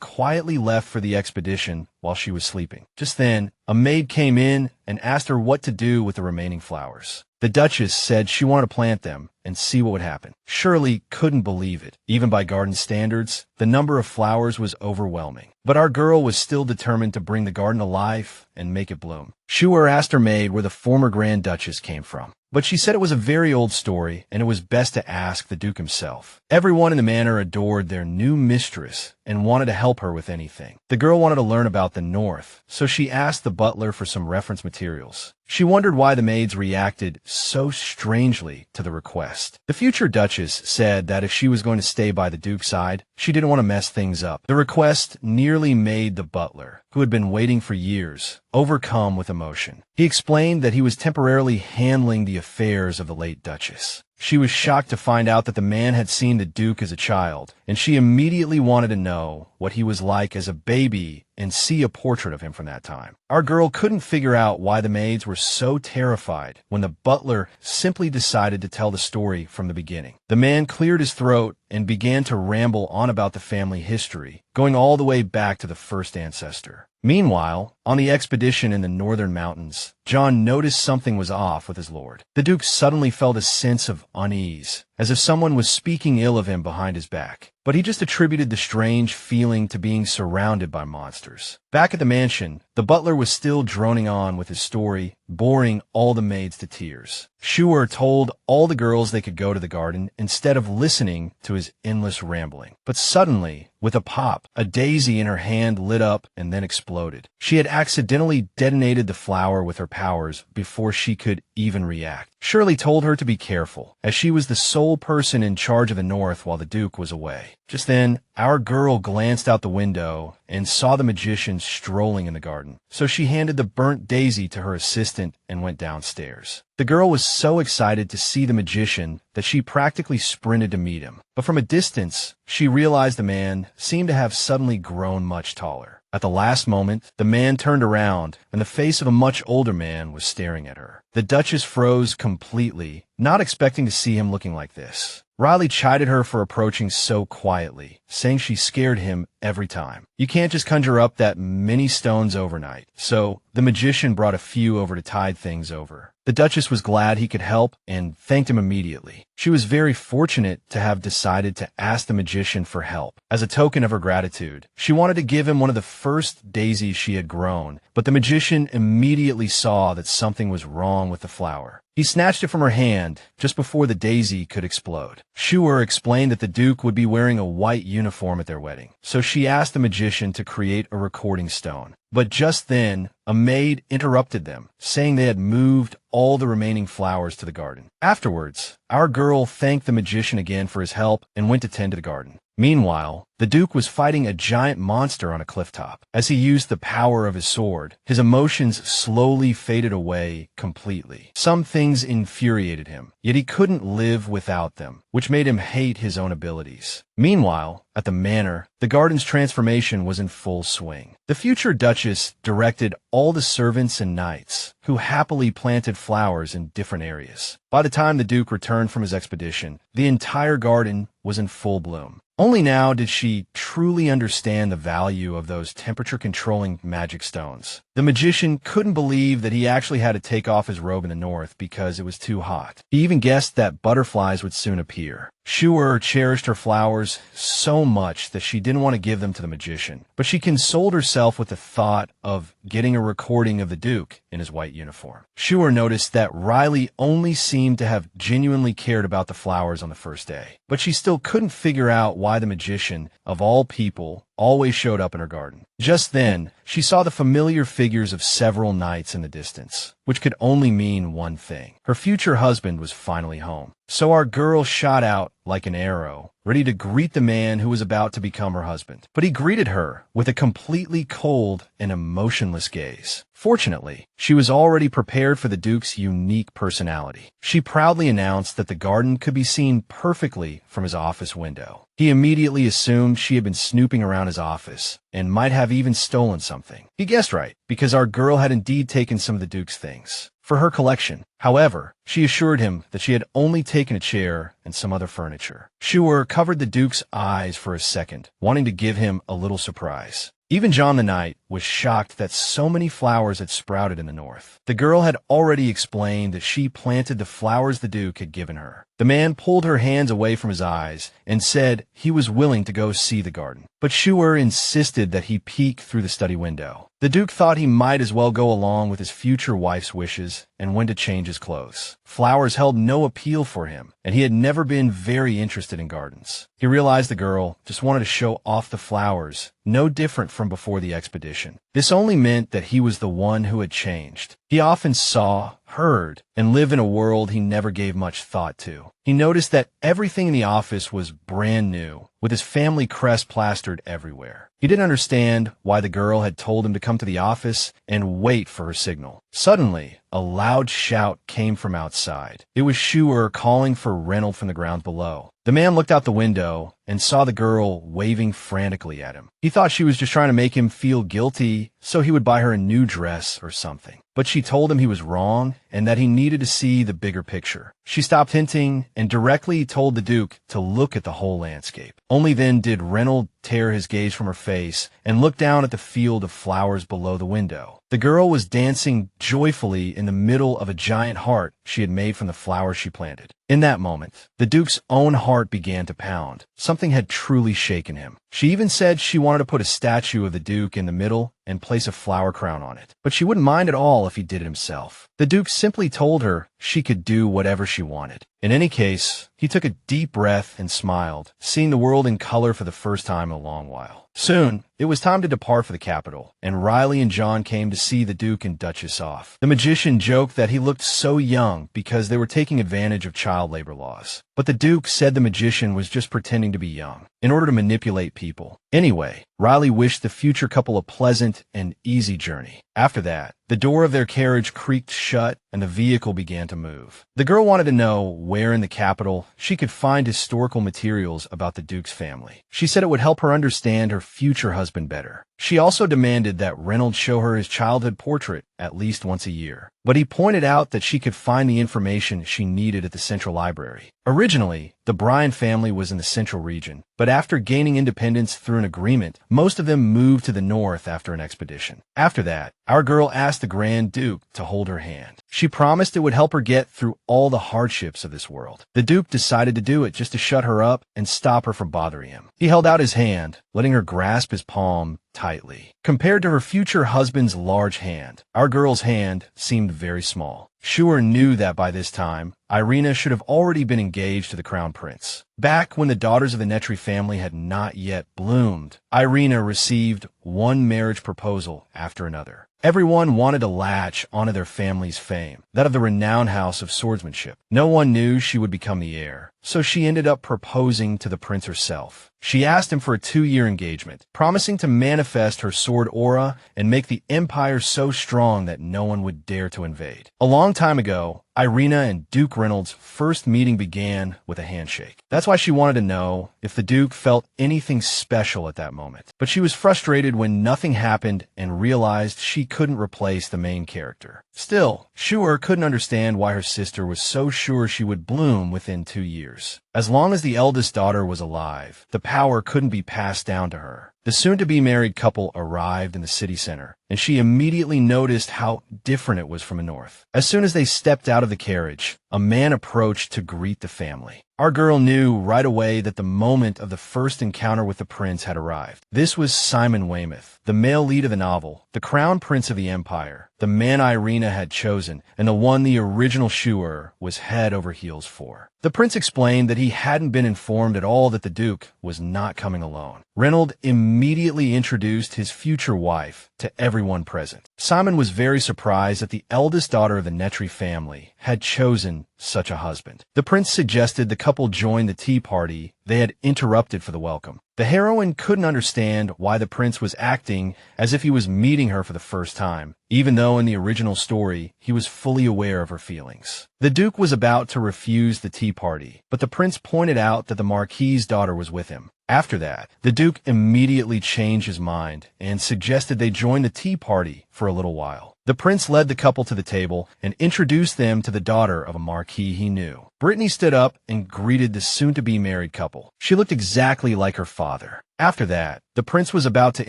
quietly left for the expedition while she was sleeping. Just then, a maid came in and asked her what to do with the remaining flowers. The Duchess said she wanted to plant them and see what would happen. Shirley couldn't believe it. Even by garden standards, the number of flowers was overwhelming. But our girl was still determined to bring the garden to life and make it bloom. Shur asked her maid where the former Grand Duchess came from, but she said it was a very old story and it was best to ask the Duke himself. Everyone in the manor adored their new mistress and wanted to help her with anything. The girl wanted to learn about the North, so she asked the butler for some reference materials. She wondered why the maids reacted so strangely to the request. The future Duchess said that if she was going to stay by the Duke's side, she didn't want to mess things up. The request nearly made the butler, who had been waiting for years, overcome with emotion. He explained that he was temporarily handling the affairs of the late Duchess. She was shocked to find out that the man had seen the Duke as a child, and she immediately wanted to know what he was like as a baby and see a portrait of him from that time. Our girl couldn't figure out why the maids were so terrified when the butler simply decided to tell the story from the beginning. The man cleared his throat and began to ramble on about the family history, going all the way back to the first ancestor. Meanwhile, on the expedition in the northern mountains, John noticed something was off with his lord. The Duke suddenly felt a sense of unease, as if someone was speaking ill of him behind his back. But he just attributed the strange feeling to being surrounded by monsters. Back at the mansion, the butler was still droning on with his story, boring all the maids to tears. Shur told all the girls they could go to the garden instead of listening to his endless rambling. But suddenly, with a pop, a daisy in her hand lit up and then exploded. She had accidentally detonated the flower with her powers before she could even react. Shirley told her to be careful, as she was the sole person in charge of the North while the Duke was away. Just then, our girl glanced out the window and saw the magician strolling in the garden, so she handed the burnt daisy to her assistant and went downstairs. The girl was so excited to see the magician that she practically sprinted to meet him. But from a distance, she realized the man seemed to have suddenly grown much taller. At the last moment, the man turned around, and the face of a much older man was staring at her. The Duchess froze completely, not expecting to see him looking like this. Riley chided her for approaching so quietly, saying she scared him every time. You can't just conjure up that many stones overnight. So the magician brought a few over to tide things over. The Duchess was glad he could help and thanked him immediately. She was very fortunate to have decided to ask the magician for help. As a token of her gratitude, she wanted to give him one of the first daisies she had grown, but the magician immediately saw that something was wrong with the flower. He snatched it from her hand just before the daisy could explode. Shur explained that the Duke would be wearing a white uniform at their wedding, so she asked the magician to create a recording stone. But just then, a maid interrupted them, saying they had moved all the remaining flowers to the garden. Afterwards, our girl thanked the magician again for his help and went to tend to the garden. Meanwhile, the Duke was fighting a giant monster on a clifftop. As he used the power of his sword, his emotions slowly faded away completely. Some things infuriated him, yet he couldn't live without them, which made him hate his own abilities. Meanwhile, at the manor, the garden's transformation was in full swing. The future Duchess directed all the servants and knights, who happily planted flowers in different areas. By the time the Duke returned from his expedition, the entire garden was in full bloom. Only now did she truly understand the value of those temperature-controlling magic stones. The magician couldn't believe that he actually had to take off his robe in the north because it was too hot. He even guessed that butterflies would soon appear. Shur cherished her flowers so much that she didn't want to give them to the magician, but she consoled herself with the thought of getting a recording of the Duke in his white uniform. Shur noticed that Riley only seemed to have genuinely cared about the flowers on the first day, but she still couldn't figure out why the magician, of all people, always showed up in her garden. Just then, she saw the familiar figures of several knights in the distance, which could only mean one thing. Her future husband was finally home. So our girl shot out like an arrow, ready to greet the man who was about to become her husband. But he greeted her with a completely cold and emotionless gaze. Fortunately, she was already prepared for the Duke's unique personality. She proudly announced that the garden could be seen perfectly from his office window. He immediately assumed she had been snooping around his office and might have even stolen something. He guessed right, because our girl had indeed taken some of the Duke's things for her collection. However, she assured him that she had only taken a chair and some other furniture. Shur covered the Duke's eyes for a second, wanting to give him a little surprise. Even John the Knight was shocked that so many flowers had sprouted in the north. The girl had already explained that she planted the flowers the Duke had given her. The man pulled her hands away from his eyes and said he was willing to go see the garden. But Shur insisted that he peek through the study window. The Duke thought he might as well go along with his future wife's wishes and went to change his clothes. Flowers held no appeal for him, and he had never been very interested in gardens. He realized the girl just wanted to show off the flowers, no different from before the expedition. This only meant that he was the one who had changed. He often saw, heard, and lived in a world he never gave much thought to. He noticed that everything in the office was brand new, with his family crest plastered everywhere. He didn't understand why the girl had told him to come to the office and wait for her signal. Suddenly, a loud shout came from outside. It was Shur calling for Reynold from the ground below. The man looked out the window and saw the girl waving frantically at him. He thought she was just trying to make him feel guilty so he would buy her a new dress or something. But she told him he was wrong and that he needed to see the bigger picture. She stopped hinting and directly told the Duke to look at the whole landscape. Only then did Reynold tear his gaze from her face and look down at the field of flowers below the window. The girl was dancing joyfully in the middle of a giant heart she had made from the flowers she planted. In that moment, the Duke's own heart began to pound. Something had truly shaken him. She even said she wanted to put a statue of the Duke in the middle and place a flower crown on it, but she wouldn't mind at all if he did it himself. The Duke simply told her she could do whatever she wanted. In any case, he took a deep breath and smiled, seeing the world in color for the first time in a long while. Soon, it was time to depart for the capital, and Riley and John came to see the Duke and Duchess off. The magician joked that he looked so young because they were taking advantage of child labor laws. But the Duke said the magician was just pretending to be young, in order to manipulate people. Anyway, Riley wished the future couple a pleasant and easy journey. After that, the door of their carriage creaked shut and the vehicle began to move. The girl wanted to know where in the capital she could find historical materials about the Duke's family. She said it would help her understand her future husband better. She also demanded that Reynolds show her his childhood portrait at least once a year. But he pointed out that she could find the information she needed at the Central Library. Originally, the Bryan family was in the Central region, but after gaining independence through an agreement, most of them moved to the north after an expedition. After that, our girl asked the Grand Duke to hold her hand. She promised it would help her get through all the hardships of this world. The Duke decided to do it just to shut her up and stop her from bothering him. He held out his hand, letting her grasp his palm tightly. Compared to her future husband's large hand, our girl's hand seemed very small. Shur knew that by this time, Irina should have already been engaged to the Crown Prince. Back when the daughters of the Nettri family had not yet bloomed, Irina received one marriage proposal after another. Everyone wanted to latch onto their family's fame, that of the renowned house of swordsmanship. No one knew she would become the heir, so she ended up proposing to the prince herself. She asked him for a 2-year engagement, promising to manifest her sword aura and make the empire so strong that no one would dare to invade. A long time ago, Irina and Duke Reynold's first meeting began with a handshake. That's why she wanted to know if the Duke felt anything special at that moment. But she was frustrated when nothing happened and realized she couldn't replace the main character. Still, Shur couldn't understand why her sister was so sure she would bloom within 2 years. As long as the eldest daughter was alive, the power couldn't be passed down to her. The soon-to-be married couple arrived in the city center, and she immediately noticed how different it was from the north. As soon as they stepped out of the carriage, a man approached to greet the family. Our girl knew right away that the moment of the first encounter with the prince had arrived. This was Simon Weymouth, the male lead of the novel, the crown prince of the empire, the man Irina had chosen, and the one the original Shur was head over heels for. The prince explained that he hadn't been informed at all that the Duke was not coming alone. Reynold immediately introduced his future wife to everyone present. Simon was very surprised that the eldest daughter of the Nettri family had chosen such a husband. The prince suggested the couple join the tea party they had interrupted for the welcome. The heroine couldn't understand why the prince was acting as if he was meeting her for the first time, even though in the original story he was fully aware of her feelings. The Duke was about to refuse the tea party, but the prince pointed out that the Marquis's daughter was with him. After that, the Duke immediately changed his mind and suggested they join the tea party for a little while. The prince led the couple to the table and introduced them to the daughter of a marquis he knew. Brittany stood up and greeted the soon-to-be married couple. She looked exactly like her father. After that, the prince was about to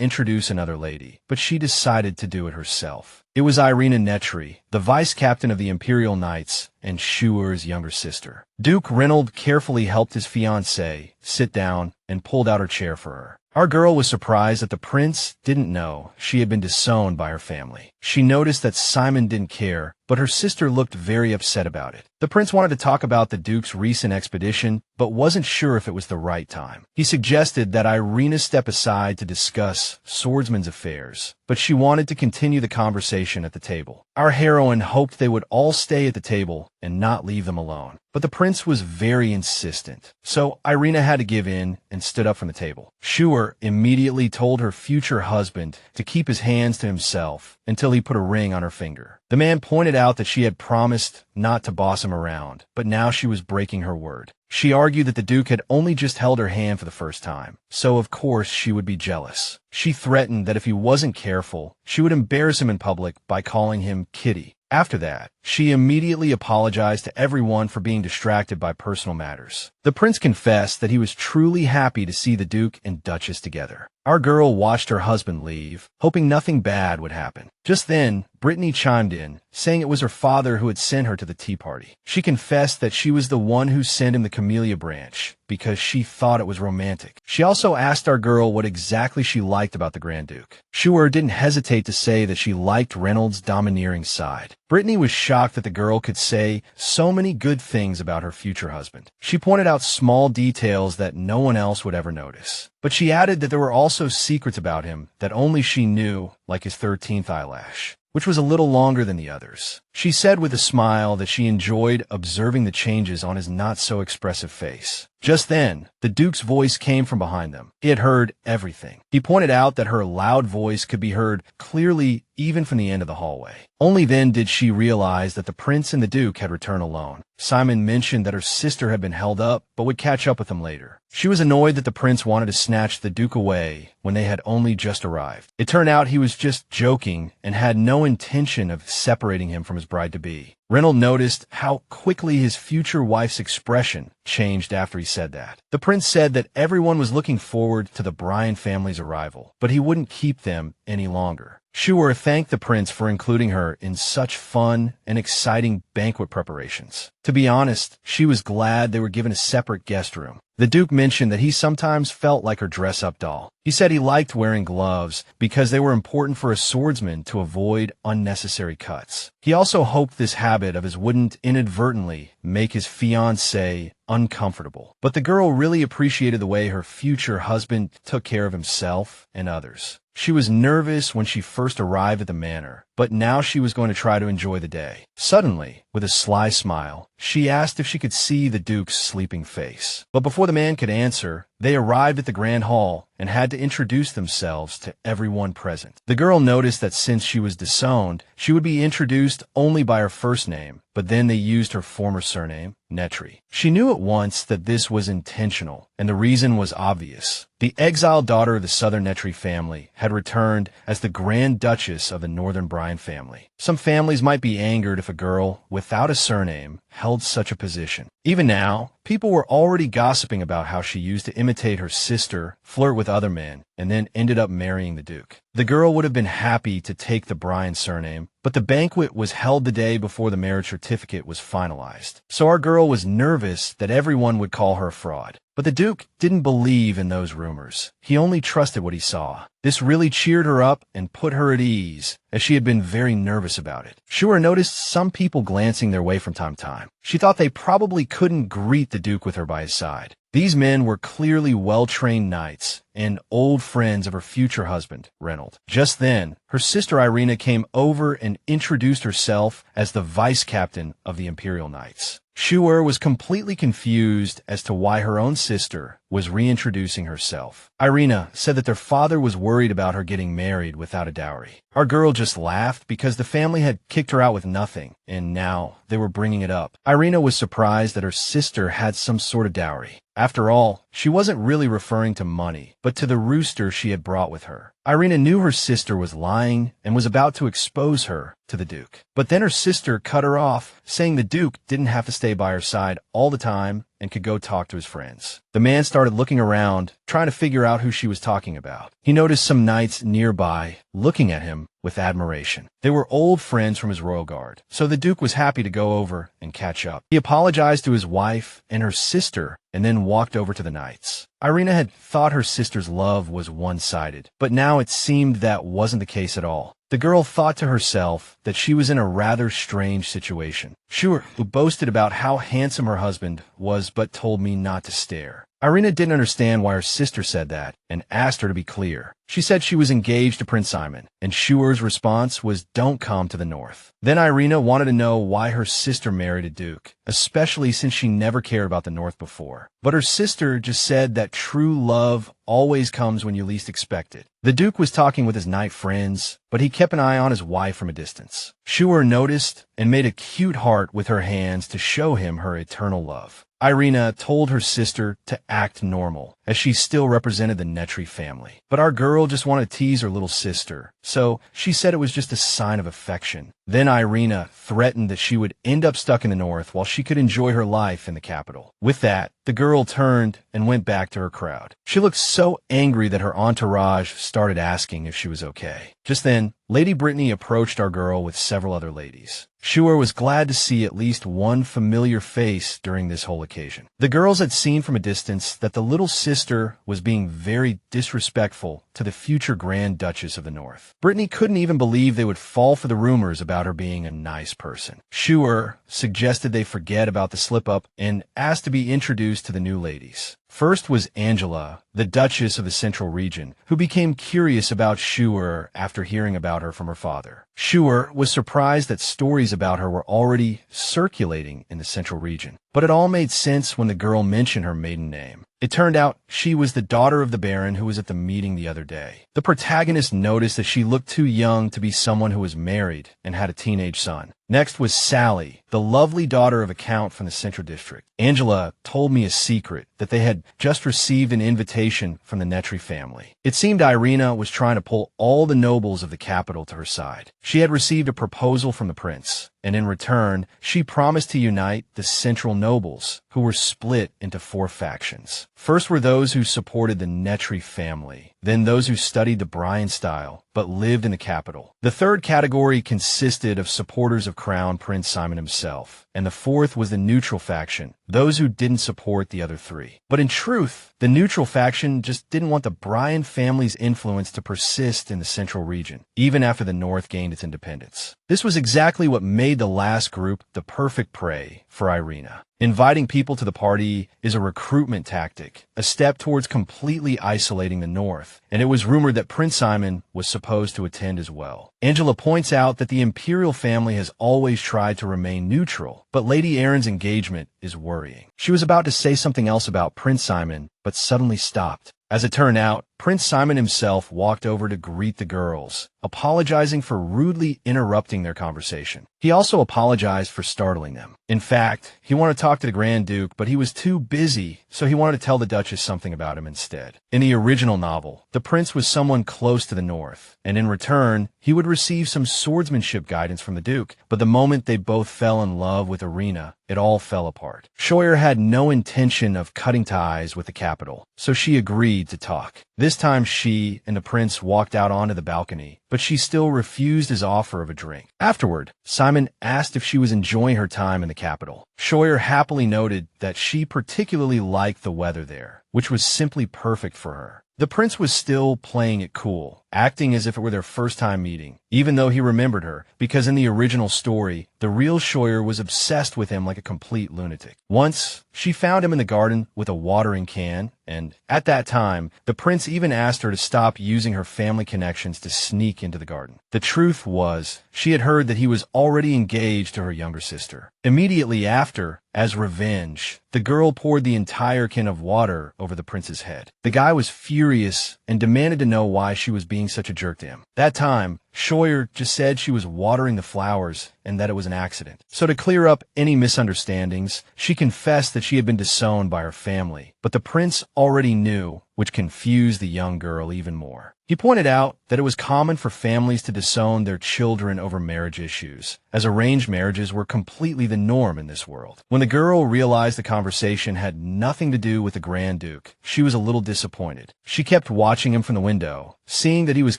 introduce another lady, but she decided to do it herself. It was Irina Nettri, the vice-captain of the Imperial Knights and Shur's younger sister. Duke Reynold carefully helped his fiancée sit down and pulled out her chair for her. Our girl was surprised that the prince didn't know she had been disowned by her family. She noticed that Simon didn't care, but her sister looked very upset about it. The prince wanted to talk about the Duke's recent expedition, but wasn't sure if it was the right time. He suggested that Irina step aside to discuss swordsmen's affairs, but she wanted to continue the conversation at the table. Our heroine hoped they would all stay at the table and not leave them alone. But the prince was very insistent, so Irina had to give in and stood up from the table. Shur immediately told her future husband to keep his hands to himself until he put a ring on her finger. The man pointed out that she had promised not to boss him around, but now she was breaking her word. She argued that the Duke had only just held her hand for the first time, so of course she would be jealous. She threatened that if he wasn't careful, she would embarrass him in public by calling him Kitty. After that, she immediately apologized to everyone for being distracted by personal matters. The prince confessed that he was truly happy to see the Duke and Duchess together. Our girl watched her husband leave, hoping nothing bad would happen. Just then, Brittany chimed in, saying it was her father who had sent her to the tea party. She confessed that she was the one who sent him the camellia branch because she thought it was romantic. She also asked our girl what exactly she liked about the Grand Duke. Shur didn't hesitate to say that she liked Reynolds' domineering side. Brittany was shocked that the girl could say so many good things about her future husband. She pointed out small details that no one else would ever notice. But she added that there were also secrets about him that only she knew, like his 13th eyelash, which was a little longer than the others. She said with a smile that she enjoyed observing the changes on his not-so-expressive face. Just then, the Duke's voice came from behind them. He had heard everything. He pointed out that her loud voice could be heard clearly even from the end of the hallway. Only then did she realize that the prince and the Duke had returned alone. Simon mentioned that her sister had been held up, but would catch up with them later. She was annoyed that the prince wanted to snatch the Duke away when they had only just arrived. It turned out he was just joking and had no intention of separating him from his bride-to-be. Reynold noticed how quickly his future wife's expression changed after he said that. The prince said that everyone was looking forward to the Bryan family's arrival, but he wouldn't keep them any longer. Shur thanked the prince for including her in such fun and exciting banquet preparations. To be honest, she was glad they were given a separate guest room. The Duke mentioned that he sometimes felt like her dress-up doll. He said he liked wearing gloves because they were important for a swordsman to avoid unnecessary cuts. He also hoped this habit of his wouldn't inadvertently make his fiancée uncomfortable. But the girl really appreciated the way her future husband took care of himself and others. She was nervous when she first arrived at the manor, but now she was going to try to enjoy the day. Suddenly, with a sly smile, she asked if she could see the Duke's sleeping face. But before the man could answer, they arrived at the grand hall and had to introduce themselves to everyone present. The girl noticed that since she was disowned, she would be introduced only by her first name, but then they used her former surname, Nettri. She knew at once that this was intentional, and the reason was obvious. The exiled daughter of the Southern Nettri family had returned as the Grand Duchess of the Northern Bryan family. Some families might be angered if a girl without a surname held such a position. Even now, people were already gossiping about how she used to imitate her sister, flirt with other men, and then ended up marrying the Duke. The girl would have been happy to take the Bryan surname, but the banquet was held the day before the marriage certificate was finalized. So our girl was nervous that everyone would call her a fraud. But the Duke didn't believe in those rumors. He only trusted what he saw. This really cheered her up and put her at ease, as she had been very nervous about it. Shur noticed some people glancing their way from time to time. She thought they probably couldn't greet the Duke with her by his side. These men were clearly well-trained knights and old friends of her future husband, Reynold. Just then, her sister Irina came over and introduced herself as the vice captain of the Imperial Knights. Shur was completely confused as to why her own sister was reintroducing herself. Irina said that their father was worried about her getting married without a dowry. Our girl just laughed because the family had kicked her out with nothing, and now they were bringing it up. Irina was surprised that her sister had some sort of dowry. After all, she wasn't really referring to money, but to the rooster she had brought with her. Irina knew her sister was lying and was about to expose her to the Duke. But then her sister cut her off, saying the Duke didn't have to stay by her side all the time and could go talk to his friends. The man started looking around, trying to figure out who she was talking about. He noticed some knights nearby, looking at him with admiration. They were old friends from his royal guard, so the Duke was happy to go over and catch up. He apologized to his wife and her sister and then walked over to the knights. Irina had thought her sister's love was one-sided, but now it seemed that wasn't the case at all. The girl thought to herself that she was in a rather strange situation. Shur, who boasted about how handsome her husband was but told me not to stare. Irina didn't understand why her sister said that and asked her to be clear. She said she was engaged to Prince Simon, and Shur's response was, "Don't come to the north." Then Irina wanted to know why her sister married a duke, especially since she never cared about the north before. But her sister just said that true love always comes when you least expect it. The Duke was talking with his knight friends, but he kept an eye on his wife from a distance. Shur noticed and made a cute heart with her hands to show him her eternal love. Irina told her sister to act normal, as she still represented the Nettri family. But our girl just wanted to tease her little sister, so she said it was just a sign of affection. Then Irina threatened that she would end up stuck in the north while she could enjoy her life in the capital. With that, the girl turned and went back to her crowd. She looked so angry that her entourage started asking if she was okay. Just then, Lady Brittany approached our girl with several other ladies. Shur was glad to see at least one familiar face during this whole occasion. The girls had seen from a distance that the little sister was being very disrespectful to the future Grand Duchess of the North. Brittany couldn't even believe they would fall for the rumors about her being a nice person. Shur suggested they forget about the slip-up and asked to be introduced to the new ladies. First was Angela, the Duchess of the Central Region, who became curious about Shur after hearing about her from her father. Shur was surprised that stories about her were already circulating in the Central Region, but it all made sense when the girl mentioned her maiden name. It turned out she was the daughter of the Baron who was at the meeting the other day. The protagonist noticed that she looked too young to be someone who was married and had a teenage son. Next was Sally, the lovely daughter of a count from the Central District. Angela told me a secret that they had just received an invitation from the Nettri family. It seemed Irina was trying to pull all the nobles of the capital to her side. She had received a proposal from the prince, and in return, she promised to unite the central nobles, who were split into 4 factions. First were those who supported the Nettri family, then those who studied the Bryan style but lived in the capital. The third category consisted of supporters of Crown Prince Simon himself, and the fourth was the neutral faction, those who didn't support the other 3. But in truth, the neutral faction just didn't want the Bryan family's influence to persist in the central region, even after the North gained its independence. This was exactly what made the last group the perfect prey for Irina. Inviting people to the party is a recruitment tactic, a step towards completely isolating the North, and it was rumored that Prince Simon was supposed to attend as well. Angela points out that the imperial family has always tried to remain neutral, but Lady Erin's engagement is worrying. She was about to say something else about Prince Simon, but suddenly stopped. As it turned out, Prince Simon himself walked over to greet the girls, apologizing for rudely interrupting their conversation. He also apologized for startling them. In fact, he wanted to talk to the Grand Duke, but he was too busy, so he wanted to tell the Duchess something about him instead. In the original novel, the prince was someone close to the North, and in return, he would receive some swordsmanship guidance from the Duke, but the moment they both fell in love with Irina, it all fell apart. Shur had no intention of cutting ties with the capital, so she agreed to talk. This time she and the prince walked out onto the balcony, but she still refused his offer of a drink. Afterward, Simon asked if she was enjoying her time in the capital. Shur happily noted that she particularly liked the weather there, which was simply perfect for her. The prince was still playing it cool, acting as if it were their first time meeting, even though he remembered her, because in the original story, the real Shur was obsessed with him like a complete lunatic. Once, she found him in the garden with a watering can, and at that time, the prince even asked her to stop using her family connections to sneak into the garden. The truth was, she had heard that he was already engaged to her younger sister. Immediately after, as revenge, the girl poured the entire can of water over the prince's head. The guy was furious and demanded to know why she was being such a jerk to him. That time, Shur just said she was watering the flowers and that it was an accident. So to clear up any misunderstandings, she confessed that she had been disowned by her family, but the prince already knew, which confused the young girl even more. He pointed out that it was common for families to disown their children over marriage issues, as arranged marriages were completely the norm in this world. When the girl realized the conversation had nothing to do with the Grand Duke, she was a little disappointed. She kept watching him from the window, seeing that he was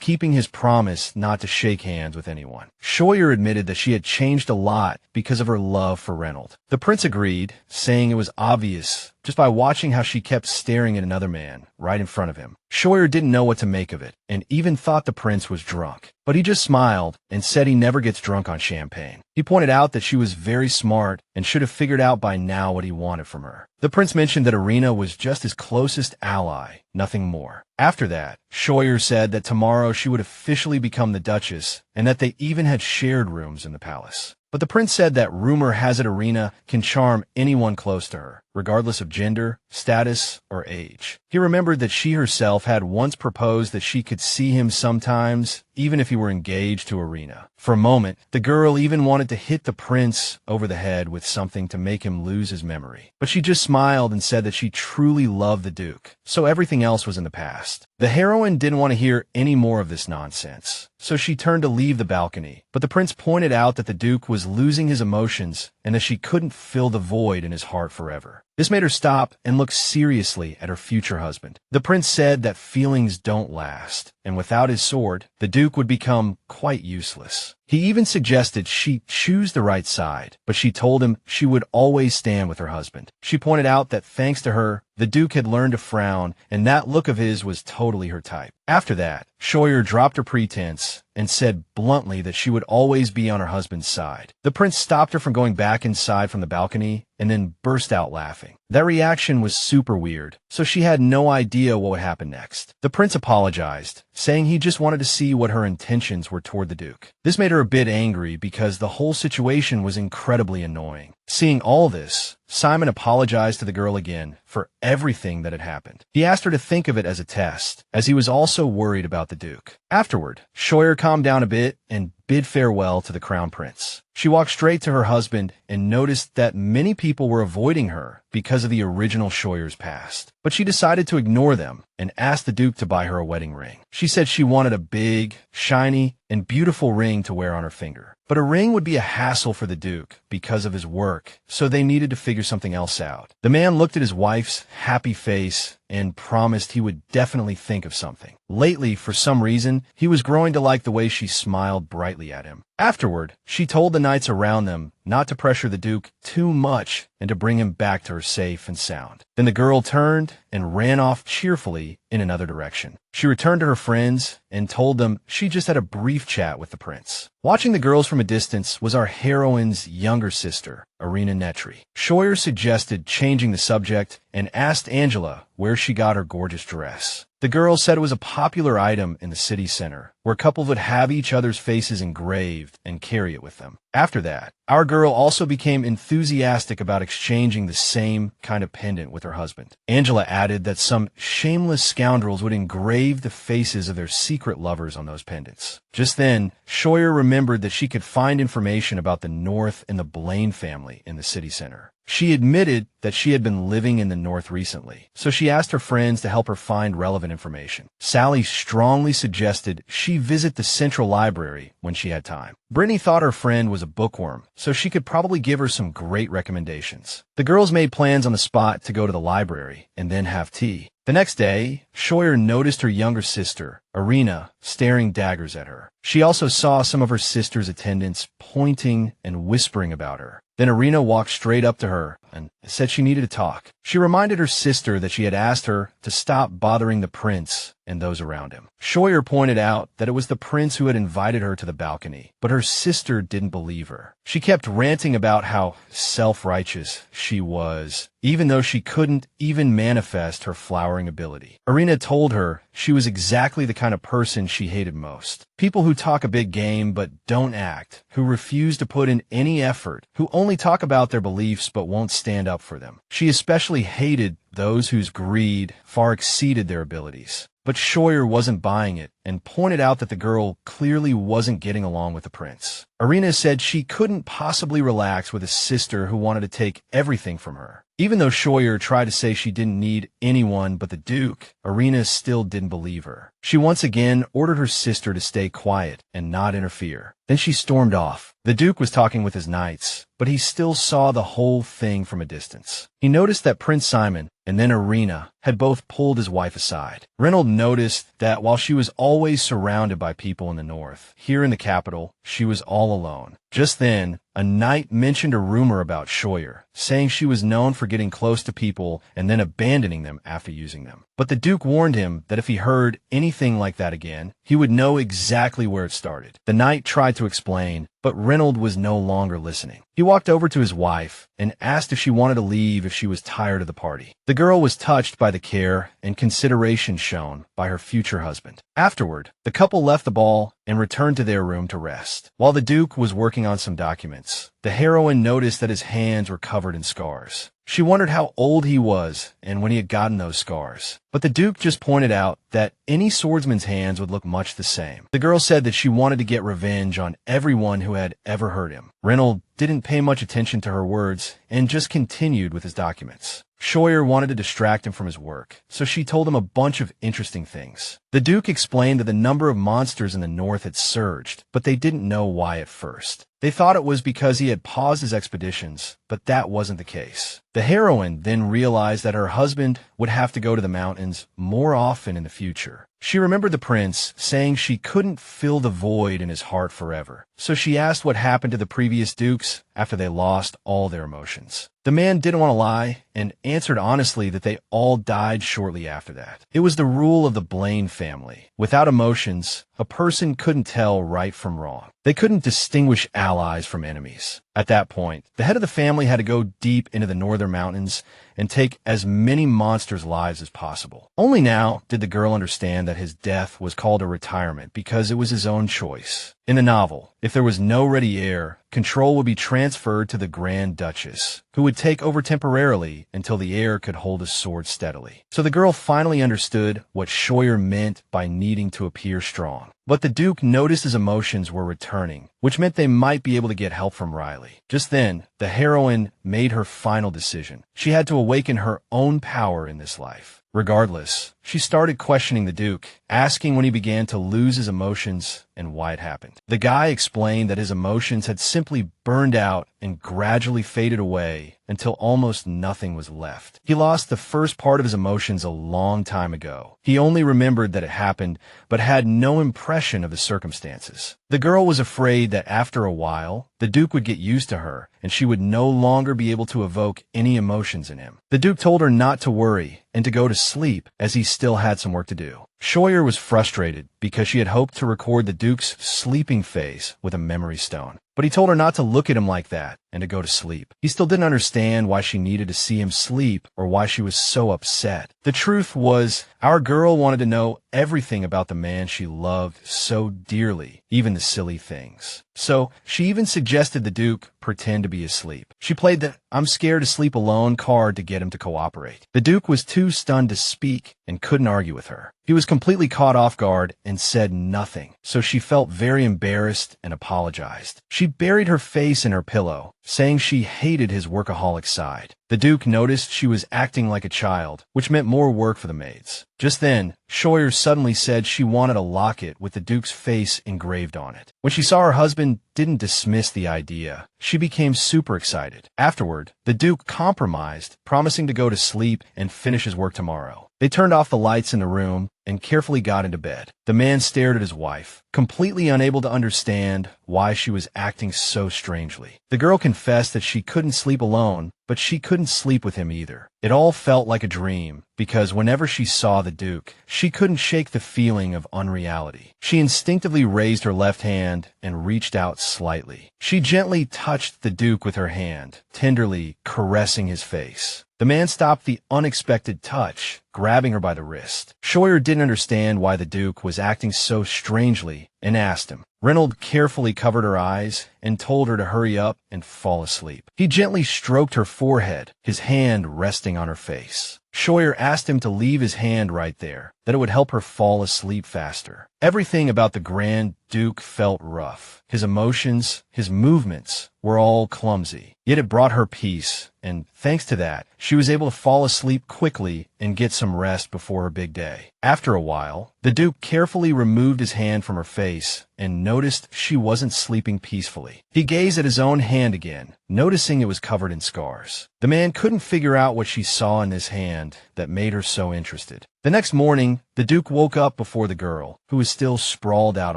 keeping his promise not to shake hands with anyone. Shur admitted that she had changed a lot because of her love for Reynold. The prince agreed, saying it was obvious just by watching how she kept staring at another man right in front of him. Shur didn't know what to make of it, and even thought the prince was drunk. But he just smiled and said he never gets drunk on champagne. He pointed out that she was very smart and should have figured out by now what he wanted from her. The prince mentioned that Irina was just his closest ally, nothing more. After that, Shur said that tomorrow she would officially become the Duchess, and that they even had shared rooms in the palace. But the prince said that rumor has it Irina can charm anyone close to her, regardless of gender, status, or age. He remembered that she herself had once proposed that she could see him sometimes, even if he were engaged to Irina. For a moment, the girl even wanted to hit the prince over the head with something to make him lose his memory. But she just smiled and said that she truly loved the Duke, so everything else was in the past. The heroine didn't want to hear any more of this nonsense, so she turned to leave the balcony. But the prince pointed out that the Duke was losing his emotions and that she couldn't fill the void in his heart forever. This made her stop and look seriously at her future husband. The prince said that feelings don't last, and without his sword, the Duke would become quite useless. He even suggested she choose the right side, but she told him she would always stand with her husband. She pointed out that thanks to her, the Duke had learned to frown, and that look of his was totally her type. After that, Shur dropped her pretense and said bluntly that she would always be on her husband's side. The prince stopped her from going back inside from the balcony and then burst out laughing. That reaction was super weird, so she had no idea what would happen next. The prince apologized, saying he just wanted to see what her intentions were toward the Duke. This made her a bit angry because the whole situation was incredibly annoying. Seeing all this, Simon apologized to the girl again for everything that had happened. He asked her to think of it as a test, as he was also worried about the Duke. Afterward, Shur calmed down a bit and bid farewell to the crown prince. She walked straight to her husband and noticed that many people were avoiding her because of the original Shur's past. But she decided to ignore them and asked the Duke to buy her a wedding ring. She said she wanted a big, shiny, and beautiful ring to wear on her finger. But a ring would be a hassle for the Duke because of his work, so they needed to figure something else out. The man looked at his wife's happy face and promised he would definitely think of something. Lately, for some reason, he was growing to like the way she smiled brightly at him. Afterward, she told the knights around them not to pressure the Duke too much and to bring him back to her safe and sound. Then the girl turned and ran off cheerfully in another direction. She returned to her friends and told them she just had a brief chat with the prince. Watching the girls from a distance was our heroine's younger sister, Shur Nettri. Shur suggested changing the subject and asked Angela where she got her gorgeous dress. The girl said it was a popular item in the city center, where couples would have each other's faces engraved and carry it with them. After that, our girl also became enthusiastic about exchanging the same kind of pendant with her husband. Angela added that some shameless scoundrels would engrave the faces of their secret lovers on those pendants. Just then, Shur remembered that she could find information about the North and the Blaine family in the city center. She admitted that she had been living in the North recently, so she asked her friends to help her find relevant information. Sally strongly suggested she visit the Central Library when she had time. Brittany thought her friend was a bookworm, so she could probably give her some great recommendations. The girls made plans on the spot to go to the library and then have tea. The next day, Shur noticed her younger sister, Irina, staring daggers at her. She also saw some of her sister's attendants pointing and whispering about her. Then Irina walked straight up to her and said she needed to talk. She reminded her sister that she had asked her to stop bothering the prince and those around him. Shur pointed out that it was the prince who had invited her to the balcony, but her sister didn't believe her. She kept ranting about how self-righteous she was, even though she couldn't even manifest her flowering ability. Irina told her she was exactly the kind of person she hated most. People who talk a big game but don't act, who refuse to put in any effort, who only talk about their beliefs but won't stand up for them. She especially hated those whose greed far exceeded their abilities. But Shur wasn't buying it and pointed out that the girl clearly wasn't getting along with the prince. Irina said she couldn't possibly relax with a sister who wanted to take everything from her. Even though Shur tried to say she didn't need anyone but the Duke, Irina still didn't believe her. She once again ordered her sister to stay quiet and not interfere. Then she stormed off. The Duke was talking with his knights, but he still saw the whole thing from a distance. He noticed that Prince Simon and then Irina had both pulled his wife aside. Reynold noticed that while she was always surrounded by people in the north, here in the capital, she was all alone. Just then, a knight mentioned a rumor about Shur, saying she was known for getting close to people and then abandoning them after using them. But the Duke warned him that if he heard anything like that again, he would know exactly where it started. The knight tried to explain, but Reynold was no longer listening. He walked over to his wife and asked if she wanted to leave if she was tired of the party. The girl was touched by the care and consideration shown by her future husband. Afterward, the couple left the ball and returned to their room to rest. While the Duke was working on some documents, the heroine noticed that his hands were covered in scars. She wondered how old he was and when he had gotten those scars. But the Duke just pointed out that any swordsman's hands would look much the same. The girl said that she wanted to get revenge on everyone who had ever hurt him. Reynold didn't pay much attention to her words and just continued with his documents. Shur wanted to distract him from his work, so she told him a bunch of interesting things. The Duke explained that the number of monsters in the north had surged, but they didn't know why at first. They thought it was because he had paused his expeditions, but that wasn't the case. The heroine then realized that her husband would have to go to the mountains more often in the future. She remembered the prince saying she couldn't fill the void in his heart forever, so she asked what happened to the previous dukes after they lost all their emotions. The man didn't want to lie and answered honestly that they all died shortly after that. It was the rule of the Blaine family. Without emotions, a person couldn't tell right from wrong. They couldn't distinguish allies from enemies. At that point, the head of the family had to go deep into the northern mountains and take as many monsters' lives as possible. Only now did the girl understand that his death was called a retirement because it was his own choice. In the novel, if there was no ready heir, control would be transferred to the Grand Duchess, who would take over temporarily until the heir could hold his sword steadily. So the girl finally understood what Shur meant by needing to appear strong. But the Duke noticed his emotions were returning, which meant they might be able to get help from Riley. Just then, the heroine made her final decision. She had to awaken her own power in this life. Regardless, she started questioning the Duke, asking when he began to lose his emotions and why it happened. The guy explained that his emotions had simply burned out and gradually faded away until almost nothing was left. He lost the first part of his emotions a long time ago. He only remembered that it happened, but had no impression of the circumstances. The girl was afraid that after a while, the Duke would get used to her, and she would no longer be able to evoke any emotions in him. The Duke told her not to worry and to go to sleep, as he still had some work to do. Shur was frustrated because she had hoped to record the Duke's sleeping face with a memory stone. But he told her not to look at him like that and to go to sleep. He still didn't understand why she needed to see him sleep or why she was so upset. The truth was, our girl wanted to know everything about the man she loved so dearly, even the silly things. So she even suggested the Duke pretend to be asleep. She played the "I'm scared to sleep alone" card to get him to cooperate. The Duke was too stunned to speak and couldn't argue with her. He was completely caught off guard and said nothing, so she felt very embarrassed and apologized. She buried her face in her pillow, saying she hated his workaholic side. The Duke noticed she was acting like a child, which meant more work for the maids. Just then, Shur suddenly said she wanted a locket with the Duke's face engraved on it. When she saw her husband didn't dismiss the idea, she became super excited. Afterward, the Duke compromised, promising to go to sleep and finish his work tomorrow. They turned off the lights in the room and carefully got into bed. The man stared at his wife, completely unable to understand why she was acting so strangely. The girl confessed that she couldn't sleep alone, but she couldn't sleep with him either. It all felt like a dream, because whenever she saw the Duke, she couldn't shake the feeling of unreality. She instinctively raised her left hand and reached out slightly. She gently touched the Duke with her hand, tenderly caressing his face. The man stopped the unexpected touch, grabbing her by the wrist. Shur didn't understand why the Duke was acting so strangely and asked him. Reynold carefully covered her eyes and told her to hurry up and fall asleep. He gently stroked her forehead, his hand resting on her face. Shur asked him to leave his hand right there, that it would help her fall asleep faster. Everything about the Grand Duke felt rough. His emotions, his movements were all clumsy. Yet it brought her peace, and thanks to that, she was able to fall asleep quickly and get some rest before her big day. After a while, the Duke carefully removed his hand from her face and noticed she wasn't sleeping peacefully. He gazed at his own hand again, noticing it was covered in scars. The man couldn't figure out what she saw in this hand that made her so interested. The next morning, the Duke woke up before the girl, who was still sprawled out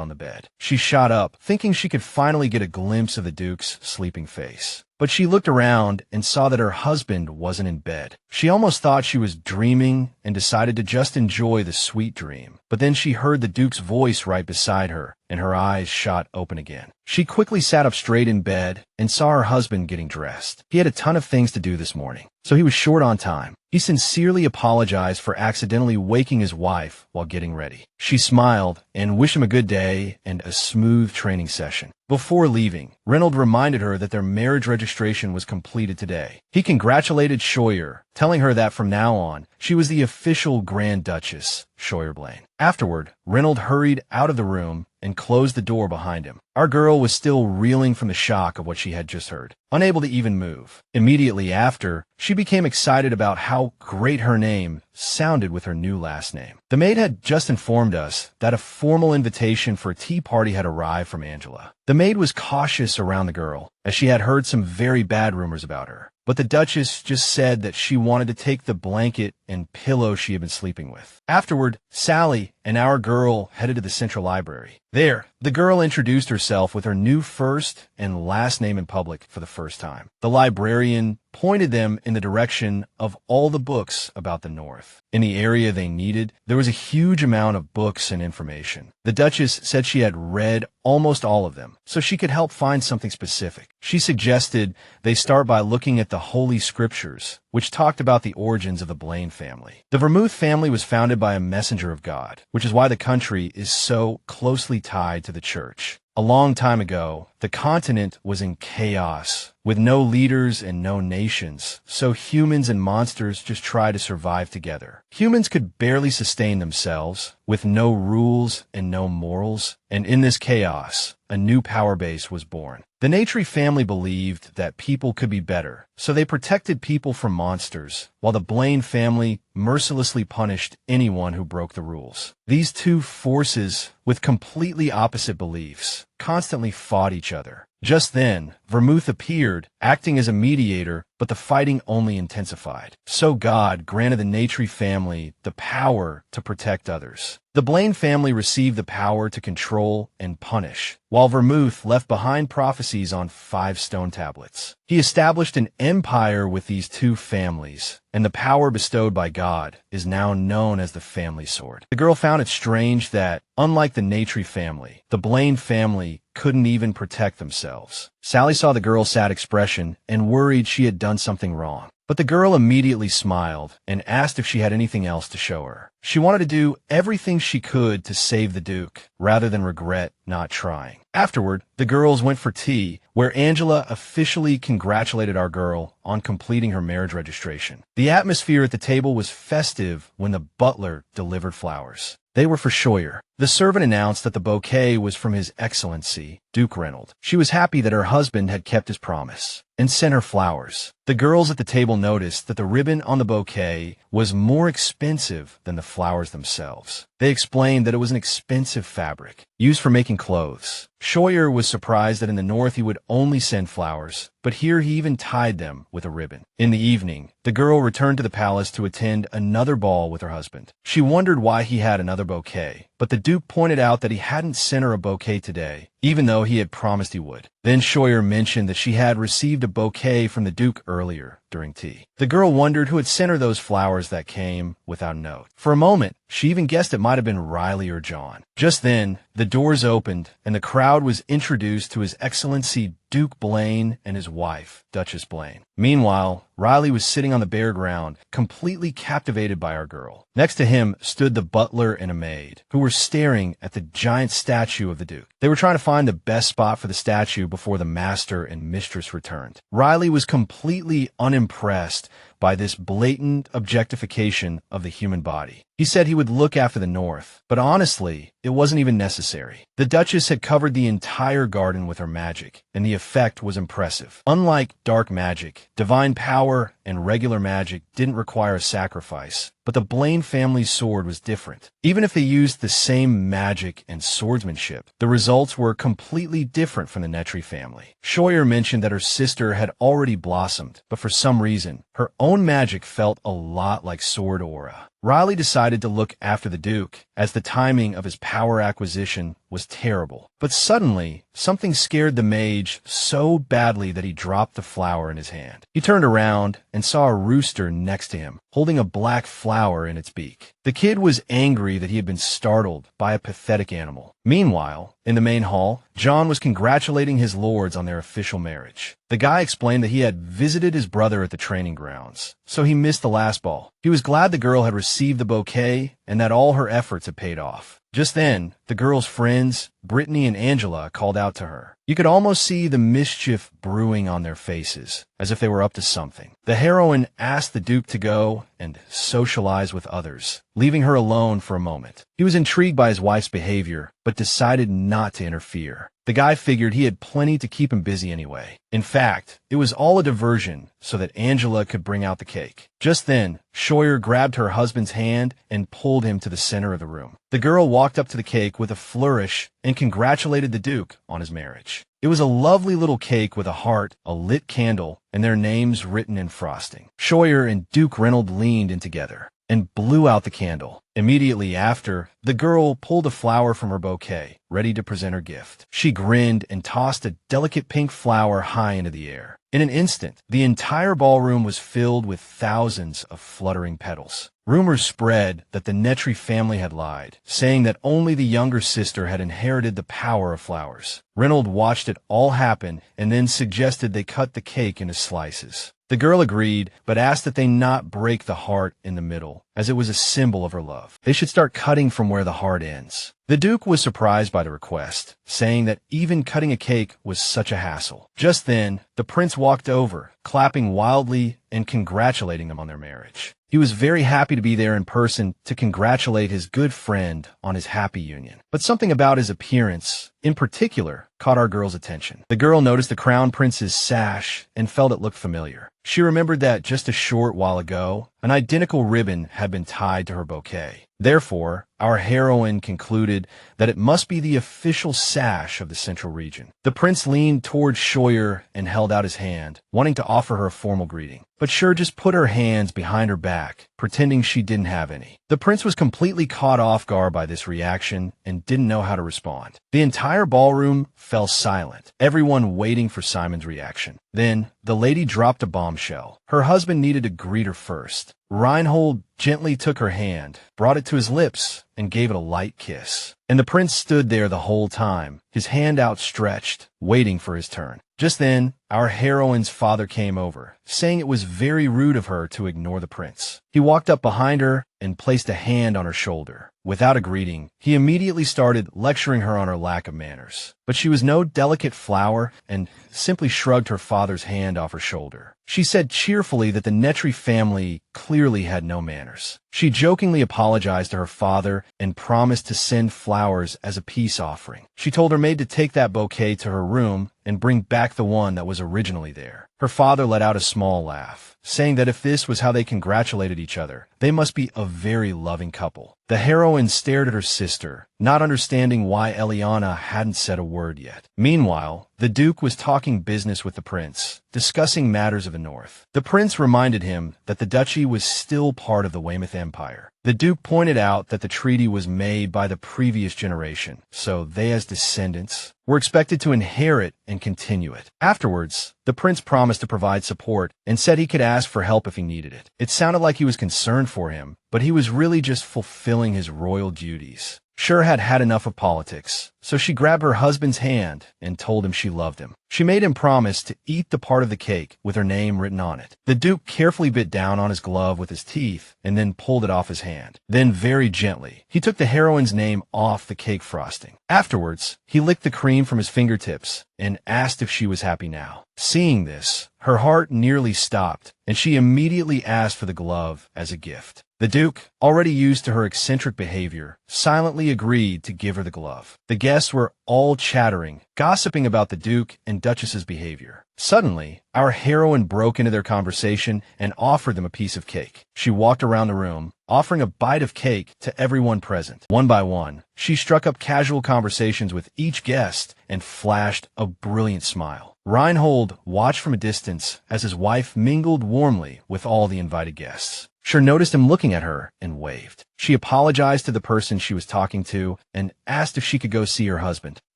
on the bed. She shot up, thinking she could finally get a glimpse of the Duke's sleeping face. But she looked around and saw that her husband wasn't in bed. She almost thought she was dreaming and decided to just enjoy the sweet dream. But then she heard the Duke's voice right beside her, and her eyes shot open again. She quickly sat up straight in bed and saw her husband getting dressed. He had a ton of things to do this morning, so he was short on time. He sincerely apologized for accidentally waking his wife while getting ready. She smiled and wished him a good day and a smooth training session. Before leaving, Reynold reminded her that their marriage registration was completed today. He congratulated Shur, telling her that from now on, she was the official Grand Duchess, Shur Blaine. Afterward, Reynold hurried out of the room and closed the door behind him. Our girl was still reeling from the shock of what she had just heard, unable to even move. Immediately after, she became excited about how great her name sounded with her new last name. The maid had just informed us that a formal invitation for a tea party had arrived from Angela. The maid was cautious around the girl, as she had heard some very bad rumors about her. But the Duchess just said that she wanted to take the blanket and pillow she had been sleeping with. Afterward, Sally and our girl headed to the Central Library. There, the girl introduced herself with her new first and last name in public for the first time. The librarian pointed them in the direction of all the books about the North. In the area they needed, there was a huge amount of books and information. The Duchess said she had read almost all of them, so she could help find something specific. She suggested they start by looking at the Holy Scriptures, which talked about the origins of the Blaine family. The Vermouth family was founded by a messenger of God, which is why the country is so closely tied to the church. A long time ago, the continent was in chaos, with no leaders and no nations, so humans and monsters just tried to survive together. Humans could barely sustain themselves, with no rules and no morals, and in this chaos, a new power base was born. The Nettri family believed that people could be better, so they protected people from monsters, while the Blaine family mercilessly punished anyone who broke the rules. These two forces would with completely opposite beliefs, constantly fought each other. Just then, Vermouth appeared, acting as a mediator, but the fighting only intensified. So God granted the Nettri family the power to protect others. The Blaine family received the power to control and punish, while Vermouth left behind prophecies on 5 stone tablets. He established an empire with these 2 families, and the power bestowed by God is now known as the family sword. The girl found it strange that, unlike the Nettri family, the Blaine family couldn't even protect themselves. Sally saw the girl's sad expression and worried she had done something wrong. But the girl immediately smiled and asked if she had anything else to show her. She wanted to do everything she could to save the Duke, rather than regret not trying. Afterward, the girls went for tea, where Angela officially congratulated our girl on completing her marriage registration. The atmosphere at the table was festive when the butler delivered flowers. They were for Shur. The servant announced that the bouquet was from His Excellency, Duke Reynold. She was happy that her husband had kept his promise and sent her flowers. The girls at the table noticed that the ribbon on the bouquet was more expensive than the flowers themselves. They explained that it was an expensive fabric used for making clothes. Shur was surprised that in the north he would only send flowers, but here he even tied them with a ribbon. In the evening, the girl returned to the palace to attend another ball with her husband. She wondered why he had another bouquet, but the Duke pointed out that he hadn't sent her a bouquet today, even though he had promised he would. Then Shur mentioned that she had received a bouquet from the Duke earlier during tea. The girl wondered who had sent her those flowers that came without a note. For a moment, she even guessed it might have been Riley or John. Just then, the doors opened, and the crowd was introduced to His Excellency Duke Blaine and his wife, Duchess Blaine. Meanwhile, Riley was sitting on the bare ground, completely captivated by our girl. Next to him stood the butler and a maid, who were staring at the giant statue of the Duke. They were trying to find the best spot for the statue before the master and mistress returned. Riley was completely unimpressed by this blatant objectification of the human body. He said he would look after the north, but honestly, it wasn't even necessary. The Duchess had covered the entire garden with her magic, and the effect was impressive. Unlike dark magic, divine power and regular magic didn't require a sacrifice, but the Blaine family's sword was different. Even if they used the same magic and swordsmanship, the results were completely different from the Nettri family. Shur mentioned that her sister had already blossomed, but for some reason, her own magic felt a lot like sword aura. Riley decided to look after the Duke, as the timing of his power acquisition was terrible. But suddenly, something scared the mage so badly that he dropped the flower in his hand. He turned around and saw a rooster next to him, holding a black flower in its beak. The kid was angry that he had been startled by a pathetic animal. Meanwhile, in the main hall, John was congratulating his lords on their official marriage. The guy explained that he had visited his brother at the training grounds, so he missed the last ball. He was glad the girl had received the bouquet and that all her efforts had paid off. Just then, the girl's friends, Brittany and Angela, called out to her. You could almost see the mischief brewing on their faces, as if they were up to something. The heroine asked the Duke to go and socialize with others, leaving her alone for a moment. He was intrigued by his wife's behavior, but decided not to interfere. The guy figured he had plenty to keep him busy anyway. In fact, it was all a diversion so that Angela could bring out the cake. Just then, Shur grabbed her husband's hand and pulled him to the center of the room. The girl walked up to the cake with a flourish and congratulated the Duke on his marriage. It was a lovely little cake with a heart, a lit candle, and their names written in frosting. Shur and Duke Reynold leaned in together and blew out the candle. Immediately after, the girl pulled a flower from her bouquet, ready to present her gift. She grinned and tossed a delicate pink flower high into the air. In an instant, the entire ballroom was filled with thousands of fluttering petals. Rumors spread that the Nettri family had lied, saying that only the younger sister had inherited the power of flowers. Reynold watched it all happen and then suggested they cut the cake into slices. The girl agreed, but asked that they not break the heart in the middle, as it was a symbol of her love. They should start cutting from where the heart ends. The Duke was surprised by the request, saying that even cutting a cake was such a hassle. Just then, the prince walked over, clapping wildly and congratulating them on their marriage. He was very happy to be there in person to congratulate his good friend on his happy union. But something about his appearance, in particular, caught our girl's attention. The girl noticed the crown prince's sash and felt it looked familiar. She remembered that just a short while ago, an identical ribbon had been tied to her bouquet. Therefore, our heroine concluded that it must be the official sash of the central region. The prince leaned toward Shur and held out his hand, wanting to offer her a formal greeting. But Shur just put her hands behind her back, pretending she didn't have any. The prince was completely caught off guard by this reaction and didn't know how to respond. The entire ballroom fell silent, everyone waiting for Simon's reaction. Then, the lady dropped a bombshell. Her husband needed to greet her first. Reinhold gently took her hand, brought it to his lips, and gave it a light kiss. And the prince stood there the whole time, his hand outstretched, waiting for his turn. Just then, our heroine's father came over, saying it was very rude of her to ignore the prince. He walked up behind her and placed a hand on her shoulder. Without a greeting, he immediately started lecturing her on her lack of manners. But she was no delicate flower and simply shrugged her father's hand off her shoulder. She said cheerfully that the Nettri family clearly had no manners. She jokingly apologized to her father and promised to send flowers as a peace offering. She told her maid to take that bouquet to her room and bring back the one that was originally there. Her father let out a small laugh, saying that if this was how they congratulated each other, they must be a very loving couple. The heroine stared at her sister, not understanding why Eliana hadn't said a word yet. Meanwhile, the Duke was talking business with the prince, discussing matters of the north. The prince reminded him that the duchy was still part of the Weymouth Empire. The Duke pointed out that the treaty was made by the previous generation, so they as descendants were expected to inherit and continue it. Afterwards, the prince promised to provide support and said he could ask for help if he needed it. It sounded like he was concerned for him, but he was really just fulfilling his royal duties. Shur had had enough of politics, so she grabbed her husband's hand and told him she loved him. She made him promise to eat the part of the cake with her name written on it. The Duke carefully bit down on his glove with his teeth and then pulled it off his hand. Then, very gently, he took the heroine's name off the cake frosting. Afterwards, he licked the cream from his fingertips and asked if she was happy now. Seeing this, her heart nearly stopped, and she immediately asked for the glove as a gift. The Duke, already used to her eccentric behavior, silently agreed to give her the glove. The guests were all chattering, gossiping about the Duke and Duchess's behavior. Suddenly, our heroine broke into their conversation and offered them a piece of cake. She walked around the room, offering a bite of cake to everyone present. One by one, she struck up casual conversations with each guest and flashed a brilliant smile. Reinhold watched from a distance as his wife mingled warmly with all the invited guests. Shur noticed him looking at her and waved. She apologized to the person she was talking to and asked if she could go see her husband.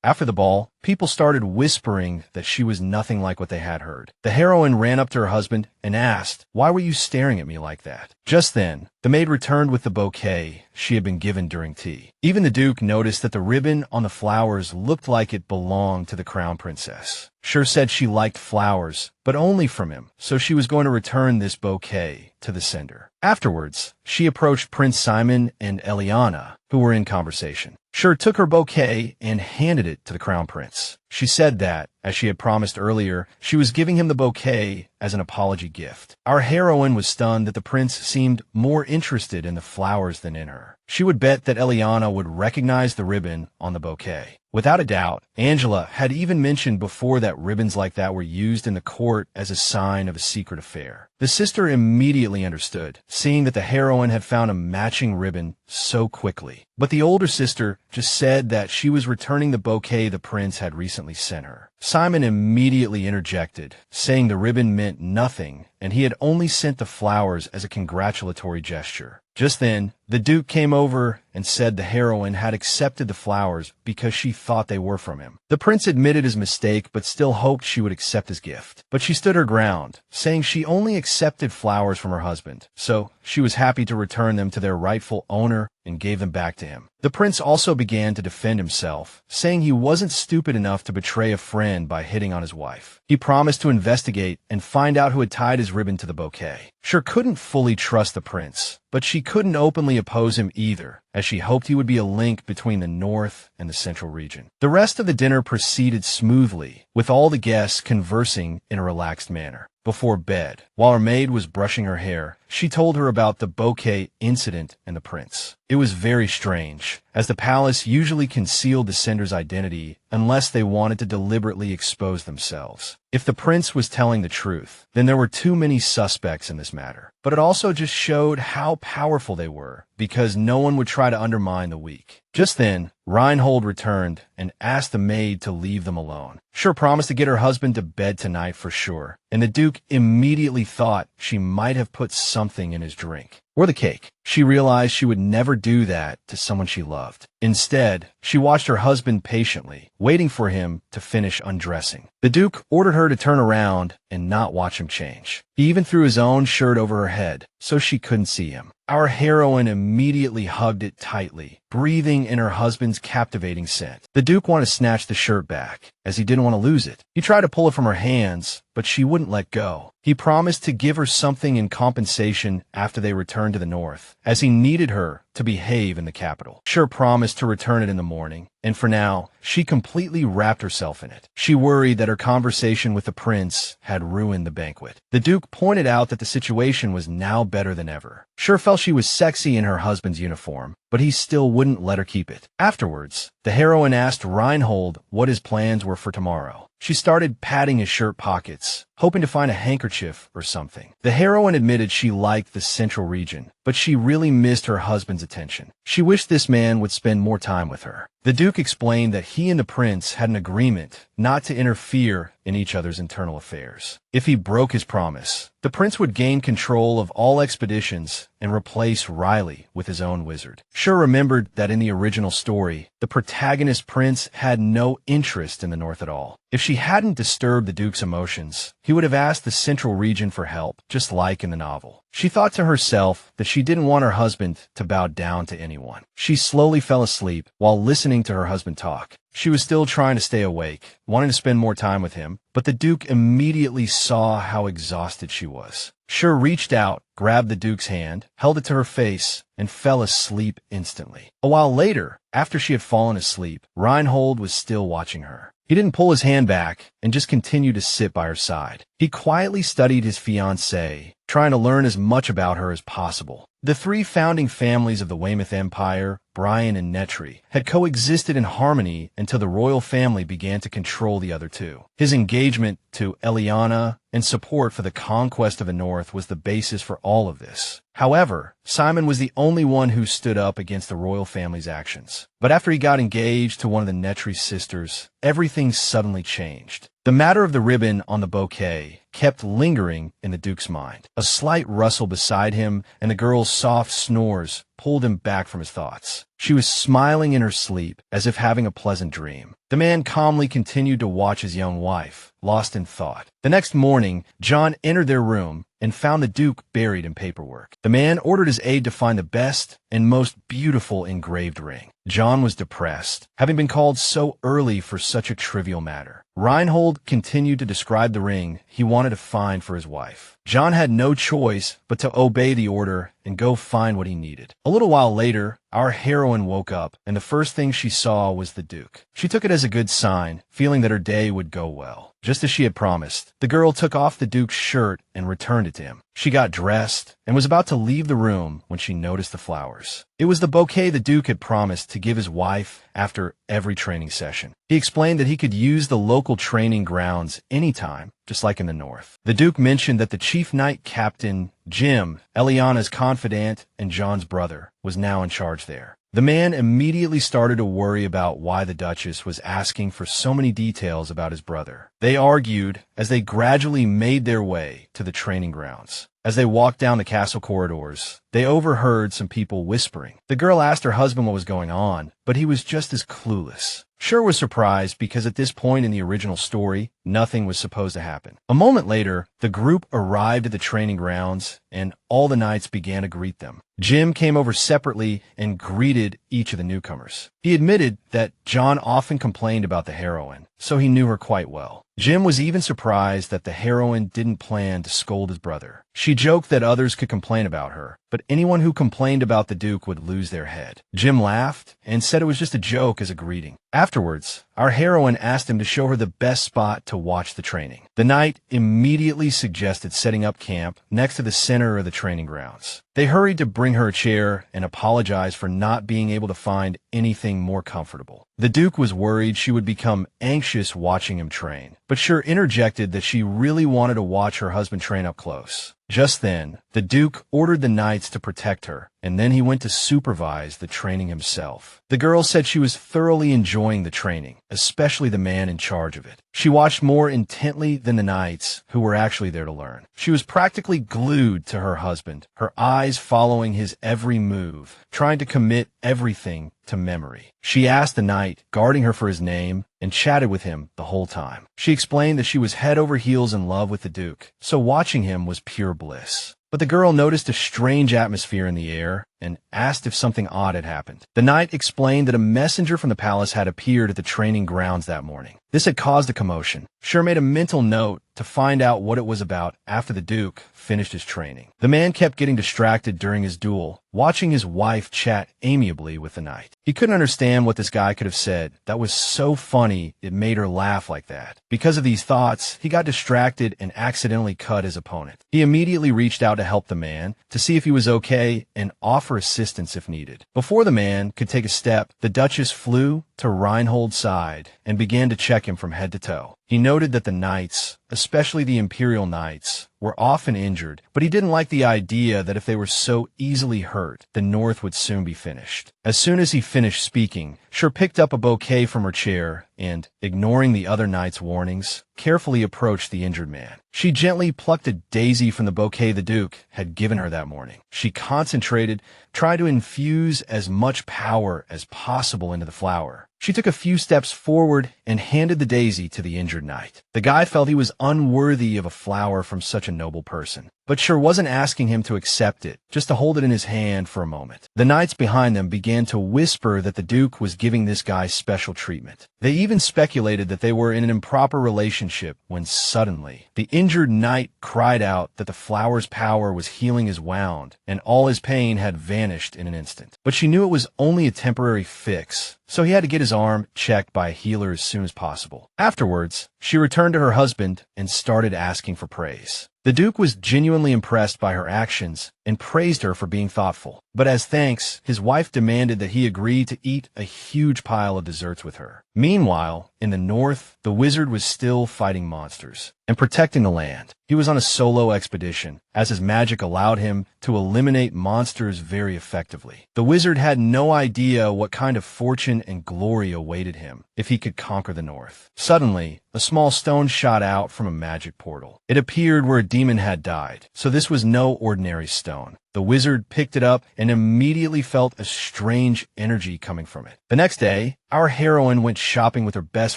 After the ball, people started whispering that she was nothing like what they had heard. The heroine ran up to her husband and asked, "Why were you staring at me like that?" Just then, the maid returned with the bouquet she had been given during tea. Even the Duke noticed that the ribbon on the flowers looked like it belonged to the crown princess. Shur said she liked flowers, but only from him, so she was going to return this bouquet to the sender. Afterwards, she approached Prince Simon and Eliana, who were in conversation. Shur took her bouquet and handed it to the crown prince. She said that, as she had promised earlier, she was giving him the bouquet as an apology gift. Our heroine was stunned that the prince seemed more interested in the flowers than in her. She would bet that Eliana would recognize the ribbon on the bouquet. Without a doubt, Angela had even mentioned before that ribbons like that were used in the court as a sign of a secret affair. The sister immediately understood, seeing that the heroine had found a matching ribbon so quickly. But the older sister just said that she was returning the bouquet the prince had recently sent her. Simon immediately interjected, saying the ribbon meant nothing and he had only sent the flowers as a congratulatory gesture. Just then, the Duke came over and said the heroine had accepted the flowers because she thought they were from him. The prince admitted his mistake but still hoped she would accept his gift. But she stood her ground, saying she only accepted flowers from her husband, so she was happy to return them to their rightful owner and gave them back to him. The prince also began to defend himself, saying he wasn't stupid enough to betray a friend by hitting on his wife. He promised to investigate and find out who had tied his ribbon to the bouquet. Shur couldn't fully trust the prince, but she couldn't openly oppose him either, as she hoped he would be a link between the north and the central region. The rest of the dinner proceeded smoothly, with all the guests conversing in a relaxed manner. before bed. While her maid was brushing her hair, she told her about the bouquet incident and the prince. It was very strange, as the palace usually concealed the sender's identity unless they wanted to deliberately expose themselves. If the prince was telling the truth, then there were too many suspects in this matter. But it also just showed how powerful they were, because no one would try to undermine the weak. Just then, Reinhold returned and asked the maid to leave them alone. Shur promised to get her husband to bed tonight for sure, and the Duke immediately thought she might have put something in his drink. Or the cake. She realized she would never do that to someone she loved. Instead, she watched her husband patiently, waiting for him to finish undressing. The Duke ordered her to turn around and not watch him change. He even threw his own shirt over her head, so she couldn't see him. Our heroine immediately hugged it tightly, breathing in her husband's captivating scent. The Duke wanted to snatch the shirt back, as he didn't want to lose it. He tried to pull it from her hands, but she wouldn't let go. He promised to give her something in compensation after they returned to the north, as he needed her to behave in the capital. Shur promised to return it in the morning, and for now, she completely wrapped herself in it. She worried that her conversation with the prince had ruined the banquet. The Duke pointed out that the situation was now better than ever. Shur felt she was sexy in her husband's uniform, but he still wouldn't let her keep it. Afterwards, the heroine asked Reinhold what his plans were for tomorrow. She started patting his shirt pockets, hoping to find a handkerchief or something. The heroine admitted she liked the central region, but she really missed her husband's attention. She wished this man would spend more time with her. The Duke explained that he and the prince had an agreement not to interfere in each other's internal affairs. If he broke his promise, the prince would gain control of all expeditions and replace Riley with his own wizard. Shur remembered that in the original story, the protagonist prince had no interest in the north at all. If she hadn't disturbed the Duke's emotions, he would have asked the central region for help, just like in the novel. She thought to herself that she didn't want her husband to bow down to anyone. She slowly fell asleep while listening to her husband talk. She was still trying to stay awake, wanting to spend more time with him, but the Duke immediately saw how exhausted she was. Shur reached out, grabbed the Duke's hand, held it to her face, and fell asleep instantly. A while later, after she had fallen asleep, Reinhold was still watching her. He didn't pull his hand back and just continued to sit by her side. He quietly studied his fiancée, trying to learn as much about her as possible. The three founding families of the Weymouth Empire, Brian and Nettri, had coexisted in harmony until the royal family began to control the other two. His engagement to Eliana and support for the conquest of the North was the basis for all of this. However, Simon was the only one who stood up against the royal family's actions. But after he got engaged to one of the Nettri sisters, everything suddenly changed. The matter of the ribbon on the bouquet kept lingering in the Duke's mind. A slight rustle beside him and the girl's soft snores pulled him back from his thoughts. She was smiling in her sleep, as if having a pleasant dream. The man calmly continued to watch his young wife, lost in thought. The next morning, John entered their room and found the Duke buried in paperwork. The man ordered his aide to find the best and most beautiful engraved ring. John was depressed, having been called so early for such a trivial matter. Reinhold continued to describe the ring he wanted to find for his wife. John had no choice but to obey the order and go find what he needed. A little while later, our heroine woke up, and the first thing she saw was the Duke. She took it as a good sign, feeling that her day would go well. Just as she had promised, the girl took off the Duke's shirt and returned it to him. She got dressed and was about to leave the room when she noticed the flowers. It was the bouquet the Duke had promised to give his wife after every training session. He explained that he could use the local training grounds anytime, just like in the north. The Duke mentioned that the chief knight captain, Jim, Eliana's confidant and John's brother, was now in charge there. The man immediately started to worry about why the Duchess was asking for so many details about his brother. They argued as they gradually made their way to the training grounds. As they walked down the castle corridors, they overheard some people whispering. The girl asked her husband what was going on, but he was just as clueless. Shur was surprised because at this point in the original story, nothing was supposed to happen. A moment later, the group arrived at the training grounds, and all the knights began to greet them. Jim came over separately and greeted each of the newcomers. He admitted that John often complained about the heroine, so he knew her quite well. Jim was even surprised that the heroine didn't plan to scold his brother. She joked that others could complain about her, but anyone who complained about the Duke would lose their head. Jim laughed and said it was just a joke as a greeting. Afterwards, our heroine asked him to show her the best spot to watch the training. The knight immediately suggested setting up camp next to the center of the training grounds. They hurried to bring her a chair and apologized for not being able to find anything more comfortable. The Duke was worried she would become anxious watching him train, but Shur interjected that she really wanted to watch her husband train up close. Just then, the Duke ordered the knights to protect her, and then he went to supervise the training himself. The girl said she was thoroughly enjoying the training, especially the man in charge of it. She watched more intently than the knights, who were actually there to learn. She was practically glued to her husband, her eyes following his every move, trying to commit everything to memory. She asked the knight, guarding her for his name, and chatted with him the whole time. She explained that she was head over heels in love with the Duke, so watching him was pure bliss. But the girl noticed a strange atmosphere in the air and asked if something odd had happened. The knight explained that a messenger from the palace had appeared at the training grounds that morning. This had caused a commotion. Shur made a mental note to find out what it was about after the Duke finished his training. The man kept getting distracted during his duel, watching his wife chat amiably with the knight. He couldn't understand what this guy could have said that was so funny it made her laugh like that. Because of these thoughts, he got distracted and accidentally cut his opponent. He immediately reached out to help the man, to see if he was okay and offer assistance if needed. Before the man could take a step, the Duchess flew to Reinhold's side and began to check him from head to toe. He noted that the knights, especially the Imperial knights, were often injured, but he didn't like the idea that if they were so easily hurt, the North would soon be finished. As soon as he finished speaking, Shur picked up a bouquet from her chair and, ignoring the other knight's warnings, carefully approached the injured man. She gently plucked a daisy from the bouquet the Duke had given her that morning. She concentrated, trying to infuse as much power as possible into the flower. She took a few steps forward and handed the daisy to the injured knight. The guy felt he was unworthy of a flower from such a noble person, but Shur wasn't asking him to accept it, just to hold it in his hand for a moment. The knights behind them began to whisper that the Duke was giving this guy special treatment. They even speculated that they were in an improper relationship when suddenly, the injured knight cried out that the flower's power was healing his wound, and all his pain had vanished in an instant. But she knew it was only a temporary fix, so he had to get his arm checked by a healer as soon as possible. Afterwards, she returned to her husband and started asking for praise. The Duke was genuinely impressed by her actions and praised her for being thoughtful. But as thanks, his wife demanded that he agree to eat a huge pile of desserts with her. Meanwhile, in the north, the wizard was still fighting monsters and protecting the land. He was on a solo expedition, as his magic allowed him to eliminate monsters very effectively. The wizard had no idea what kind of fortune and glory awaited him if he could conquer the north. Suddenly, a small stone shot out from a magic portal. It appeared where a demon had died, so this was no ordinary stone. The wizard picked it up and immediately felt a strange energy coming from it. The next day, our heroine went shopping with her best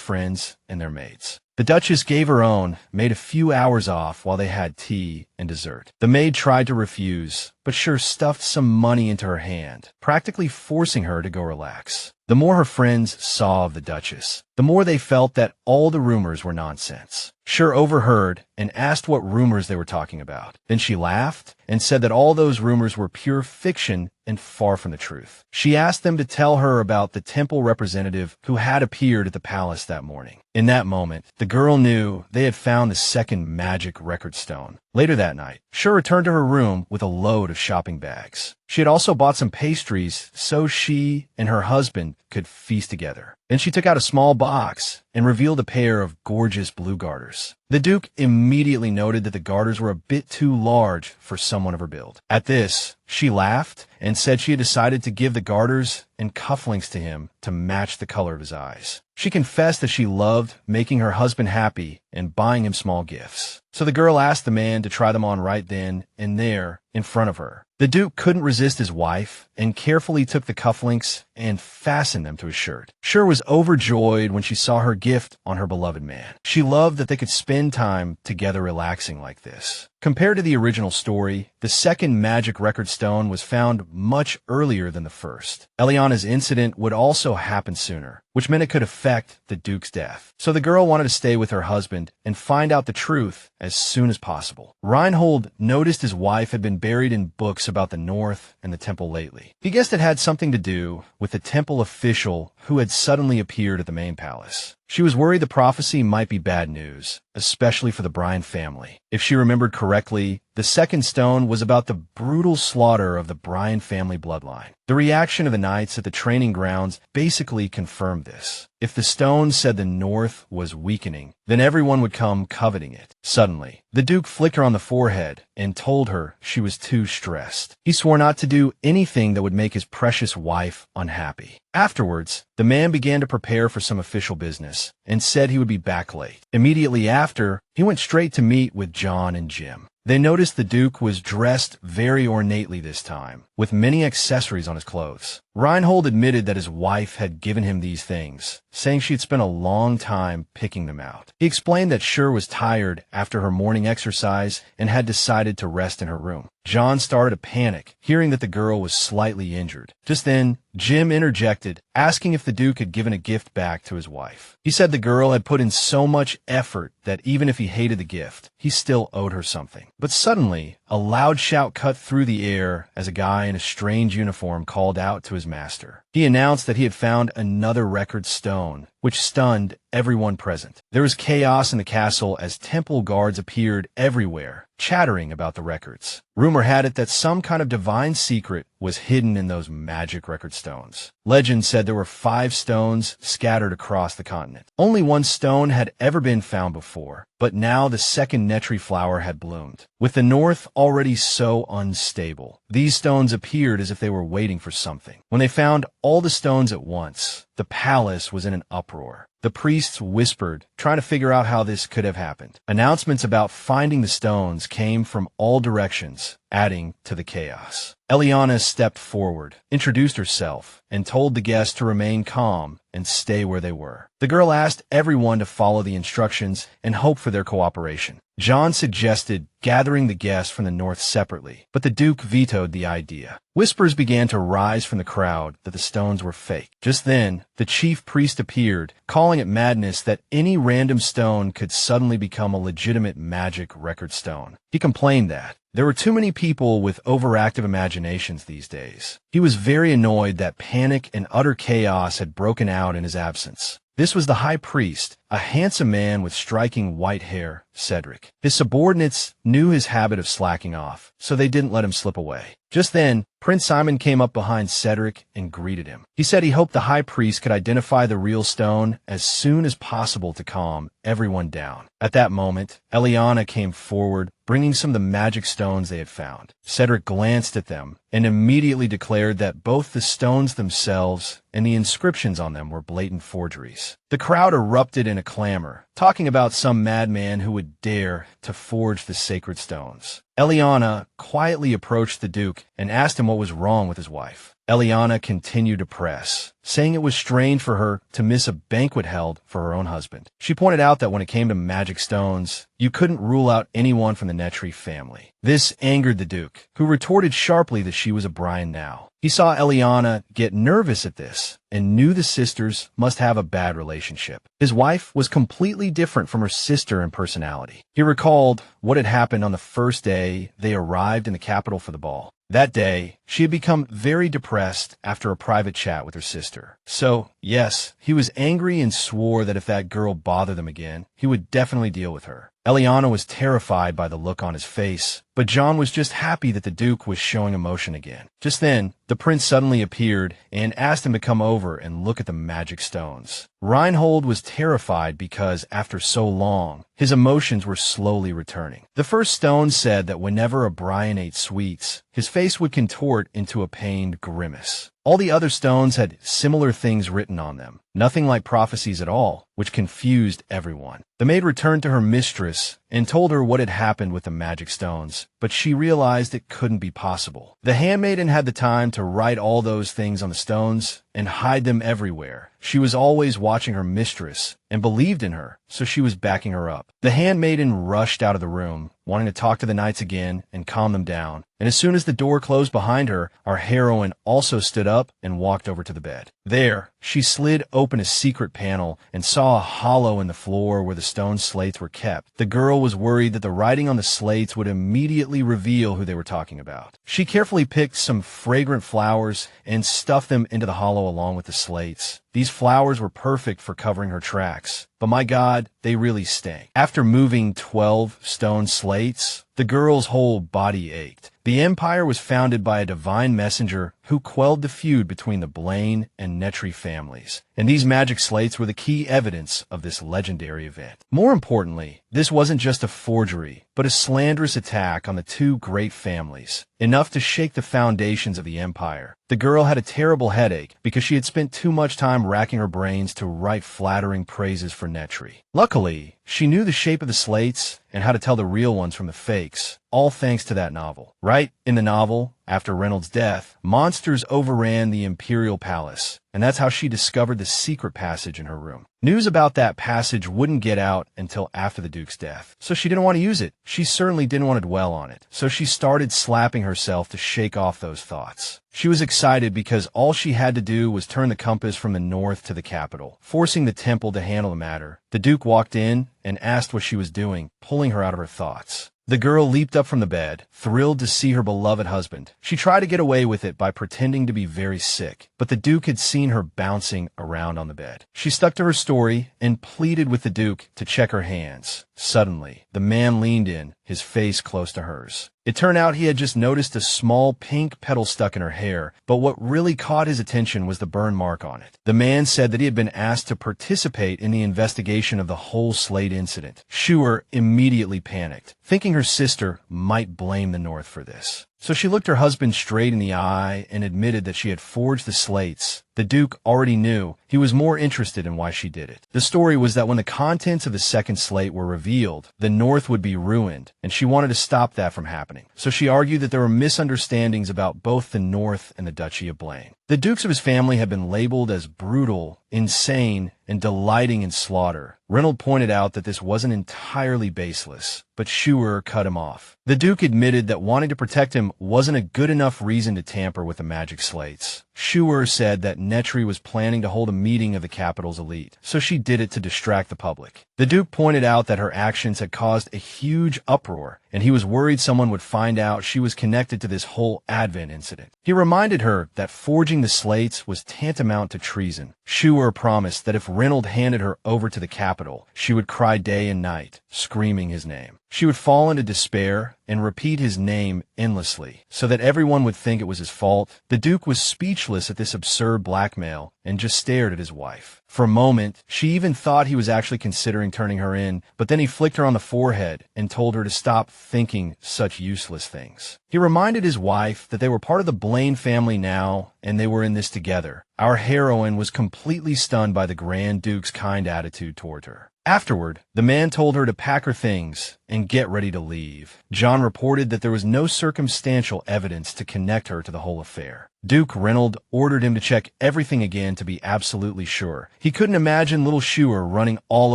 friends and their maids. The Duchess gave her own, made a few hours off while they had tea and dessert. The maid tried to refuse, but Shur stuffed some money into her hand, practically forcing her to go relax. The more her friends saw of the Duchess, the more they felt that all the rumors were nonsense. Shur overheard and asked what rumors they were talking about. Then she laughed and said that all those rumors were pure fiction and far from the truth. She asked them to tell her about the temple representative who had appeared at the palace that morning. In that moment, the girl knew they had found the second magic record stone. Later that night, Shur returned to her room with a load of shopping bags. She had also bought some pastries so she and her husband could feast together. Then she took out a small box and revealed a pair of gorgeous blue garters. The Duke immediately noted that the garters were a bit too large for someone of her build. At this, she laughed and said she had decided to give the garters and cufflinks to him to match the color of his eyes. She confessed that she loved making her husband happy and buying him small gifts. So the girl asked the man to try them on right then and there in front of her. The Duke couldn't resist his wife and carefully took the cufflinks and fastened them to his shirt. Shur was overjoyed when she saw her gift on her beloved man. She loved that they could spend time together relaxing like this. Compared to the original story, the second magic record stone was found much earlier than the first. Eliana's incident would also happen sooner, which meant it could affect the Duke's death. So the girl wanted to stay with her husband and find out the truth as soon as possible. Reinhold noticed his wife had been buried in books about the North and the temple lately. He guessed it had something to do with the temple official who had suddenly appeared at the main palace. She was worried the prophecy might be bad news, especially for the Bryan family. If she remembered correctly, the second stone was about the brutal slaughter of the Bryan family bloodline. The reaction of the knights at the training grounds basically confirmed this. If the stone said the North was weakening, then everyone would come coveting it. Suddenly, the Duke flicked her on the forehead and told her she was too stressed. He swore not to do anything that would make his precious wife unhappy. Afterwards, the man began to prepare for some official business and said he would be back late. Immediately after, he went straight to meet with John and Jim. They noticed the Duke was dressed very ornately this time, with many accessories on his clothes. Reinhold admitted that his wife had given him these things, saying she had spent a long time picking them out. He explained that Shur was tired after her morning exercise and had decided to rest in her room. John started to panic, hearing that the girl was slightly injured. Just then, Jim interjected, asking if the Duke had given a gift back to his wife. He said the girl had put in so much effort that even if he hated the gift, he still owed her something. But suddenly, a loud shout cut through the air as a guy in a strange uniform called out to his master. He announced that he had found another record stone, which stunned everyone present. There was chaos in the castle as temple guards appeared everywhere, chattering about the records. Rumor had it that some kind of divine secret was hidden in those magic record stones. Legend said there were 5 stones scattered across the continent. Only one stone had ever been found before, but now the second Nettri flower had bloomed. With the North already so unstable, these stones appeared as if they were waiting for something. When they found all the stones at once, the palace was in an uproar. The priests whispered, trying to figure out how this could have happened. Announcements about finding the stones came from all directions, adding to the chaos. Eliana stepped forward, introduced herself, and told the guests to remain calm and stay where they were. The girl asked everyone to follow the instructions and hope for their cooperation. John suggested gathering the guests from the North separately, but the Duke vetoed the idea. Whispers began to rise from the crowd that the stones were fake. Just then, the chief priest appeared, calling it madness that any random stone could suddenly become a legitimate magic record stone. He complained that there were too many people with overactive imaginations these days. He was very annoyed that panic and utter chaos had broken out in his absence. This was the high priest, a handsome man with striking white hair, Cedric. His subordinates knew his habit of slacking off, so they didn't let him slip away. Just then, Prince Simon came up behind Cedric and greeted him. He said he hoped the high priest could identify the real stone as soon as possible to calm everyone down. At that moment, Eliana came forward, bringing some of the magic stones they had found. Cedric glanced at them and immediately declared that both the stones themselves and the inscriptions on them were blatant forgeries. The crowd erupted in a clamor, talking about some madman who would dare to forge the sacred stones. Eliana quietly approached the Duke and asked him what was wrong with his wife. Eliana continued to press, saying it was strange for her to miss a banquet held for her own husband. She pointed out that when it came to magic stones, you couldn't rule out anyone from the Nettri family. This angered the Duke, who retorted sharply that she was a Bryan now. He saw Eliana get nervous at this and knew the sisters must have a bad relationship. His wife was completely different from her sister in personality. He recalled what had happened on the first day they arrived in the capital for the ball. That day, she had become very depressed after a private chat with her sister. So, yes, he was angry and swore that if that girl bothered them again, he would definitely deal with her. Eliana was terrified by the look on his face, but John was just happy that the Duke was showing emotion again. Just then, the prince suddenly appeared and asked him to come over and look at the magic stones. Reinhold was terrified because, after so long, his emotions were slowly returning. The first stone said that whenever a Bryan ate sweets, his face would contort into a pained grimace. All the other stones had similar things written on them, nothing like prophecies at all, which confused everyone. The maid returned to her mistress and told her what had happened with the magic stones, but she realized it couldn't be possible. The handmaiden had the time to write all those things on the stones and hide them everywhere. She was always watching her mistress and believed in her, so she was backing her up. The handmaiden rushed out of the room, wanting to talk to the knights again and calm them down. And as soon as the door closed behind her, our heroine also stood up and walked over to the bed. There, she slid open a secret panel and saw a hollow in the floor where the stone slates were kept. The girl was worried that the writing on the slates would immediately reveal who they were talking about. She carefully picked some fragrant flowers and stuffed them into the hollow along with the slates. These flowers were perfect for covering her tracks, but my God, they really stank. After moving 12 stone slates, the girl's whole body ached. The empire was founded by a divine messenger who quelled the feud between the Blaine and Nettri families, and these magic slates were the key evidence of this legendary event. More importantly, this wasn't just a forgery, but a slanderous attack on the two great families, enough to shake the foundations of the empire. The girl had a terrible headache because she had spent too much time racking her brains to write flattering praises for Nettri. Luckily, she knew the shape of the slates and how to tell the real ones from the fakes, all thanks to that novel. Right in the novel, after Reynold's death, monsters overran the imperial palace, and that's how she discovered the secret passage in her room. News about that passage wouldn't get out until after the Duke's death, so she didn't want to use it. She certainly didn't want to dwell on it, so she started slapping herself to shake off those thoughts. She was excited because all she had to do was turn the compass from the north to the capital, forcing the temple to handle the matter. The Duke walked in and asked what she was doing, pulling her out of her thoughts. The girl leaped up from the bed, thrilled to see her beloved husband. She tried to get away with it by pretending to be very sick, but the Duke had seen her bouncing around on the bed. She stuck to her story and pleaded with the Duke to check her hands. Suddenly, the man leaned in, his face close to hers. It turned out he had just noticed a small pink petal stuck in her hair, but what really caught his attention was the burn mark on it. The man said that he had been asked to participate in the investigation of the whole Slate incident. Shur immediately panicked, thinking her sister might blame the North for this. So she looked her husband straight in the eye and admitted that she had forged the slates. The Duke already knew. He was more interested in why she did it. The story was that when the contents of the second slate were revealed, the North would be ruined, and she wanted to stop that from happening. So she argued that there were misunderstandings about both the North and the Duchy of Blaine. The dukes of his family had been labeled as brutal, insane, and delighting in slaughter. Reynold pointed out that this wasn't entirely baseless, but Shur cut him off. The Duke admitted that wanting to protect him wasn't a good enough reason to tamper with the magic slates. Shur said that Nettri was planning to hold a meeting of the capital's elite, so she did it to distract the public. The Duke pointed out that her actions had caused a huge uproar, and he was worried someone would find out she was connected to this whole Advent incident. He reminded her that forging the slates was tantamount to treason. Shur promised that if Reynold handed her over to the capital, she would cry day and night, screaming his name. She would fall into despair and repeat his name endlessly, so that everyone would think it was his fault. The Duke was speechless at this absurd blackmail and just stared at his wife. For a moment, she even thought he was actually considering turning her in, but then he flicked her on the forehead and told her to stop thinking such useless things. He reminded his wife that they were part of the Blaine family now, and they were in this together. Our heroine was completely stunned by the Grand Duke's kind attitude toward her. Afterward, the man told her to pack her things and get ready to leave. John reported that there was no circumstantial evidence to connect her to the whole affair. Duke Reynold ordered him to check everything again to be absolutely sure. He couldn't imagine little Shur running all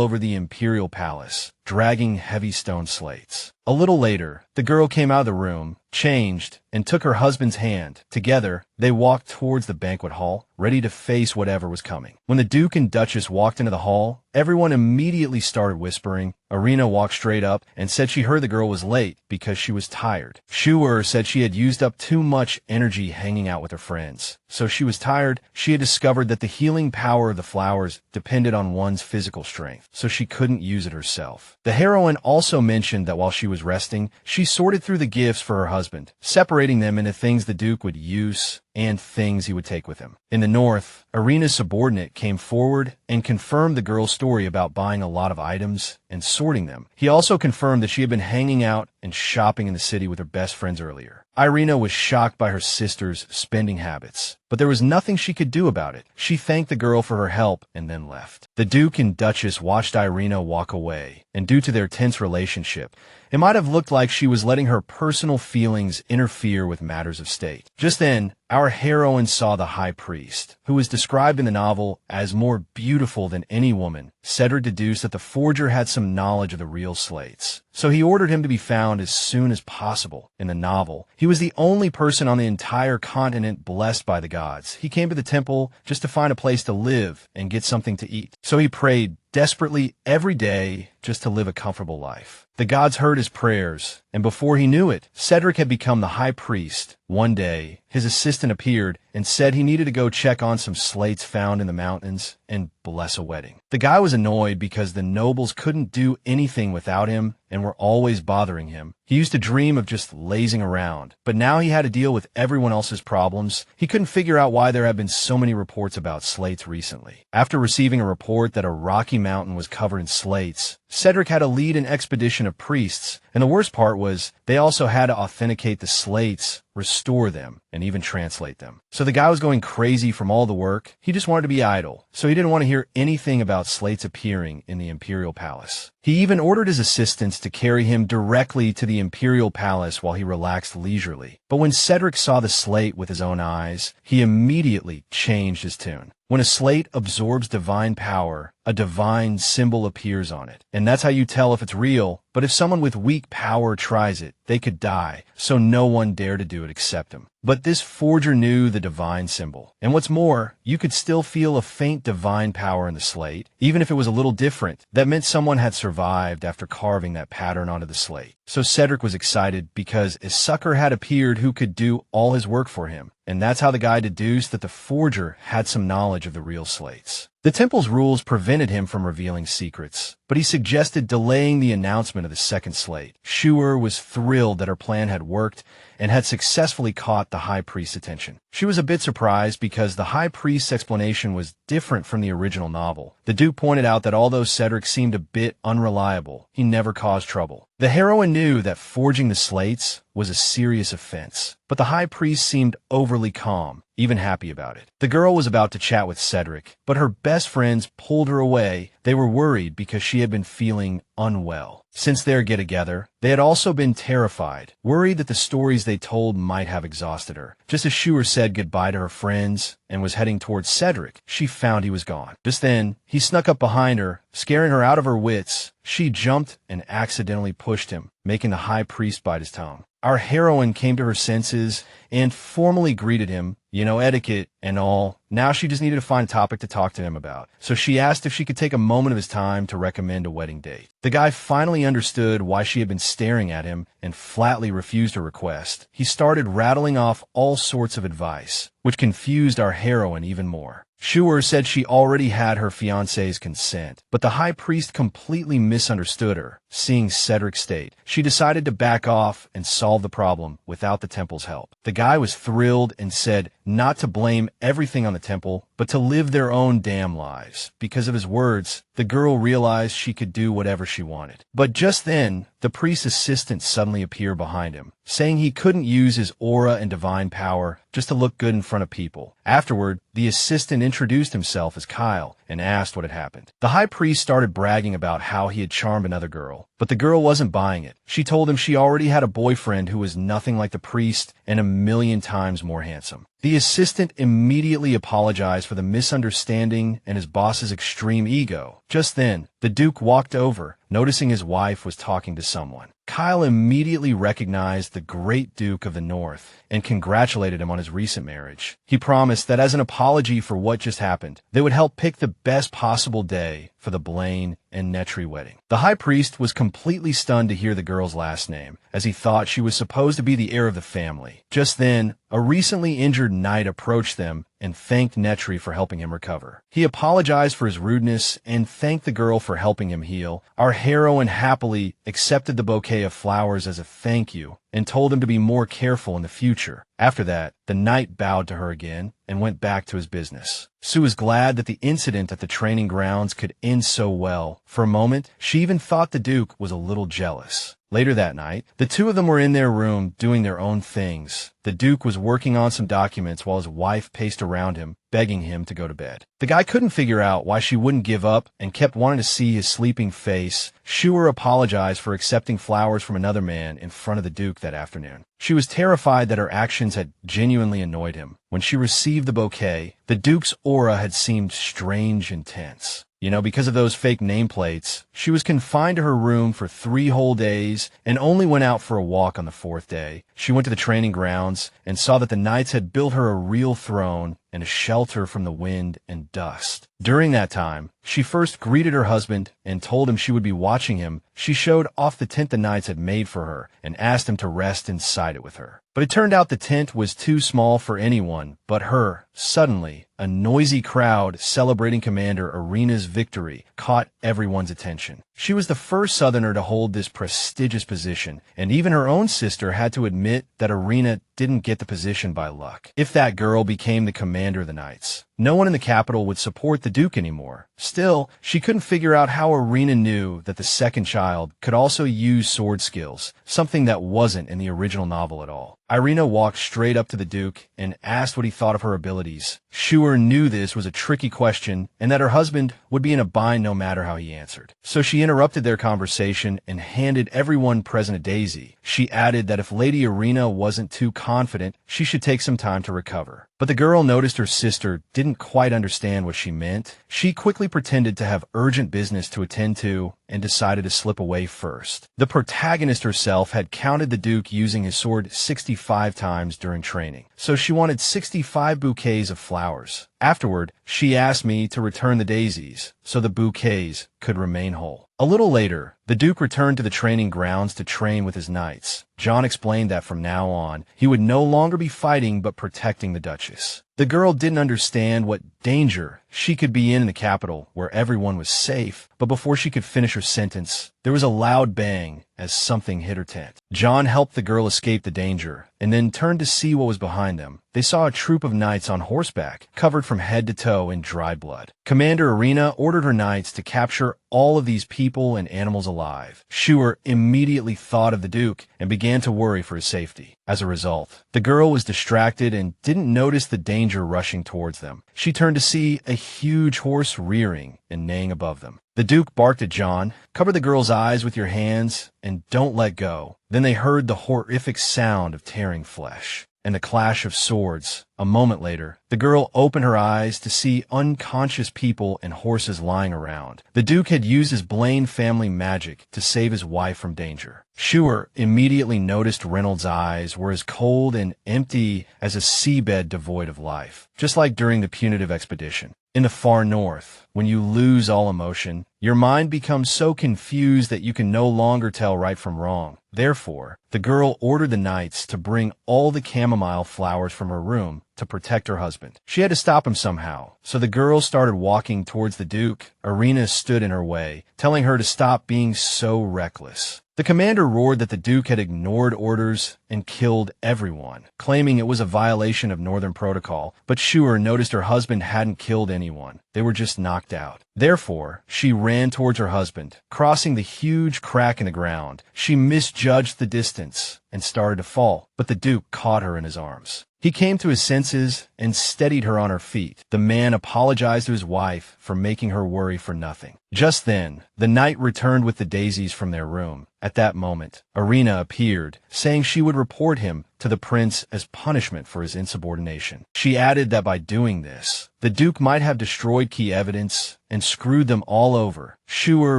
over the imperial palace, dragging heavy stone slates. A little later, the girl came out of the room, changed, and took her husband's hand. Together, they walked towards the banquet hall, ready to face whatever was coming. When the Duke and Duchess walked into the hall, everyone immediately started whispering. Irina walked straight up and said she heard the girl was late because she was tired. Shur said she had used up too much energy hanging out with her friends. So she was tired. She had discovered that the healing power of the flowers depended on one's physical strength, so she couldn't use it herself. The heroine also mentioned that while she was resting, she sorted through the gifts for her husband, separating them into things the Duke would use and things he would take with him. In the north, Irina's subordinate came forward and confirmed the girl's story about buying a lot of items and sorting them. He also confirmed that she had been hanging out and shopping in the city with her best friends earlier. Irina was shocked by her sister's spending habits, but there was nothing she could do about it. She thanked the girl for her help and then left. The Duke and Duchess watched Irina walk away, and due to their tense relationship, it might have looked like she was letting her personal feelings interfere with matters of state. Just then, our heroine saw the High Priest, who was described in the novel as more beautiful than any woman. Cedric deduced that the forger had some knowledge of the real slates, so he ordered him to be found as soon as possible. In the novel, he was the only person on the entire continent blessed by the gods. He came to the temple just to find a place to live and get something to eat. So he prayed desperately every day just to live a comfortable life. The gods heard his prayers, and before he knew it, Cedric had become the High Priest. One day, his assistant appeared and said he needed to go check on some slates found in the mountains and bless a wedding. The guy was annoyed because the nobles couldn't do anything without him and were always bothering him. He used to dream of just lazing around, but now he had to deal with everyone else's problems. He couldn't figure out why there had been so many reports about slates recently. After receiving a report that a rocky mountain was covered in slates, Cedric had to lead an expedition of priests, and the worst part was they also had to authenticate the slates, restore them, and even translate them. So the guy was going crazy from all the work. He just wanted to be idle, so he didn't want to hear anything about slates appearing in the Imperial Palace. He even ordered his assistants to carry him directly to the Imperial Palace while he relaxed leisurely. But when Cedric saw the slate with his own eyes, he immediately changed his tune. When a slate absorbs divine power, a divine symbol appears on it. And that's how you tell if it's real. But if someone with weak power tries it, they could die, so no one dared to do it except him. But this forger knew the divine symbol. And what's more, you could still feel a faint divine power in the slate, even if it was a little different. That meant someone had survived after carving that pattern onto the slate. So Cedric was excited because a sucker had appeared who could do all his work for him. And that's how the guy deduced that the forger had some knowledge of the real slates. The temple's rules prevented him from revealing secrets, but he suggested delaying the announcement of the second slate. Shur was thrilled that her plan had worked and had successfully caught the High Priest's attention. She was a bit surprised because the High Priest's explanation was different from the original novel. The Duke pointed out that although Cedric seemed a bit unreliable, he never caused trouble. The heroine knew that forging the slates was a serious offense, but the High Priest seemed overly calm, even happy about it. The girl was about to chat with Cedric, but her best friends pulled her away. They were worried because she had been feeling unwell. Since their get-together, they had also been terrified, worried that the stories they told might have exhausted her. Just as Shur said goodbye to her friends and was heading towards Cedric, she found he was gone. Just then, he snuck up behind her, scaring her out of her wits. She jumped and accidentally pushed him, making the High Priest bite his tongue. Our heroine came to her senses and formally greeted him, etiquette and all. Now she just needed to find a topic to talk to him about. So she asked if she could take a moment of his time to recommend a wedding date. The guy finally understood why she had been staring at him and flatly refused her request. He started rattling off all sorts of advice, which confused our heroine even more. Shur said she already had her fiancé's consent, but the High Priest completely misunderstood her. Seeing Cedric's state, she decided to back off and solve the problem without the temple's help. The guy was thrilled and said not to blame everything on the temple, but to live their own damn lives. Because of his words, the girl realized she could do whatever she wanted. But just then, the priest's assistant suddenly appeared behind him, saying he couldn't use his aura and divine power just to look good in front of people. Afterward, the assistant introduced himself as Kyle and asked what had happened. The High Priest started bragging about how he had charmed another girl, but the girl wasn't buying it. She told him she already had a boyfriend who was nothing like the priest and 1,000,000 times more handsome. The assistant immediately apologized for the misunderstanding and his boss's extreme ego. Just then, the Duke walked over, noticing his wife was talking to someone. Kyle immediately recognized the great Duke of the North and congratulated him on his recent marriage. He promised that as an apology for what just happened, they would help pick the best possible day for the Blaine and Nettri wedding. The High Priest was completely stunned to hear the girl's last name, as he thought she was supposed to be the heir of the family. Just then, a recently injured knight approached them and thanked Nettri for helping him recover. He apologized for his rudeness and thanked the girl for helping him heal. Our heroine happily accepted the bouquet of flowers as a thank you and told him to be more careful in the future. After that, the knight bowed to her again and went back to his business. Sue was glad that the incident at the training grounds could end so well. For a moment, she even thought the Duke was a little jealous. Later that night, the two of them were in their room doing their own things. The Duke was working on some documents while his wife paced around him, begging him to go to bed. The guy couldn't figure out why she wouldn't give up and kept wanting to see his sleeping face. Shur apologized for accepting flowers from another man in front of the Duke that afternoon. She was terrified that her actions had genuinely annoyed him. When she received the bouquet, the Duke's aura had seemed strange and tense. Because of those fake nameplates, she was confined to her room for 3 whole days and only went out for a walk on the 4th day. She went to the training grounds and saw that the knights had built her a real throne and a shelter from the wind and dust. During that time, she first greeted her husband and told him she would be watching him. She showed off the tent the knights had made for her and asked him to rest inside it with her. But it turned out the tent was too small for anyone but her. Suddenly, a noisy crowd celebrating Commander Irina's victory caught everyone's attention. She was the first Southerner to hold this prestigious position, and even her own sister had to admit that Irina didn't get the position by luck. If that girl became the commander of the Knights, no one in the capital would support the Duke anymore. Still, she couldn't figure out how Irina knew that the second child could also use sword skills, something that wasn't in the original novel at all. Irina walked straight up to the Duke and asked what he thought of her abilities. Shur knew this was a tricky question and that her husband would be in a bind no matter how he answered. So she interrupted their conversation and handed everyone present a daisy. She added that if Lady Irina wasn't too confident, she should take some time to recover. But the girl noticed her sister didn't quite understand what she meant. She quickly pretended to have urgent business to attend to and decided to slip away first. The protagonist herself had counted the Duke using his sword 65 times during training, so she wanted 65 bouquets of flowers. Afterward, she asked me to return the daisies so the bouquets could remain whole. A little later, the Duke returned to the training grounds to train with his knights. John explained that from now on, he would no longer be fighting but protecting the Duchess. The girl didn't understand what danger she could be in the capital where everyone was safe, but before she could finish her sentence, there was a loud bang as something hit her tent. John helped the girl escape the danger and then turned to see what was behind them. They saw a troop of knights on horseback, covered from head to toe in dried blood. Commander Irina ordered her knights to capture all of these people and animals alive. Shur immediately thought of the Duke and began to worry for his safety. As a result, the girl was distracted and didn't notice the danger rushing towards them. She turned to see a huge horse rearing and neighing above them. The Duke barked at John, "Cover the girl's eyes with your hands and don't let go." Then they heard the horrific sound of tearing flesh and the clash of swords. A moment later, the girl opened her eyes to see unconscious people and horses lying around. The Duke had used his Blaine family magic to save his wife from danger. Shur immediately noticed Reynolds' eyes were as cold and empty as a seabed devoid of life, just like during the punitive expedition. In the far north, when you lose all emotion, your mind becomes so confused that you can no longer tell right from wrong. Therefore, the girl ordered the knights to bring all the chamomile flowers from her room to protect her husband. She had to stop him somehow, so the girl started walking towards the Duke. Irina stood in her way, telling her to stop being so reckless. The commander roared that the Duke had ignored orders and killed everyone, claiming it was a violation of Northern Protocol, but Shur noticed her husband hadn't killed anyone. They were just knocked out. Therefore, she ran towards her husband, crossing the huge crack in the ground. She misjudged the distance and started to fall, but the Duke caught her in his arms. He came to his senses and steadied her on her feet. The man apologized to his wife for making her worry for nothing. Just then, the knight returned with the daisies from their room. At that moment, Irina appeared, saying she would report him to the prince as punishment for his insubordination. She added that by doing this, the Duke might have destroyed key evidence and screwed them all over. Shur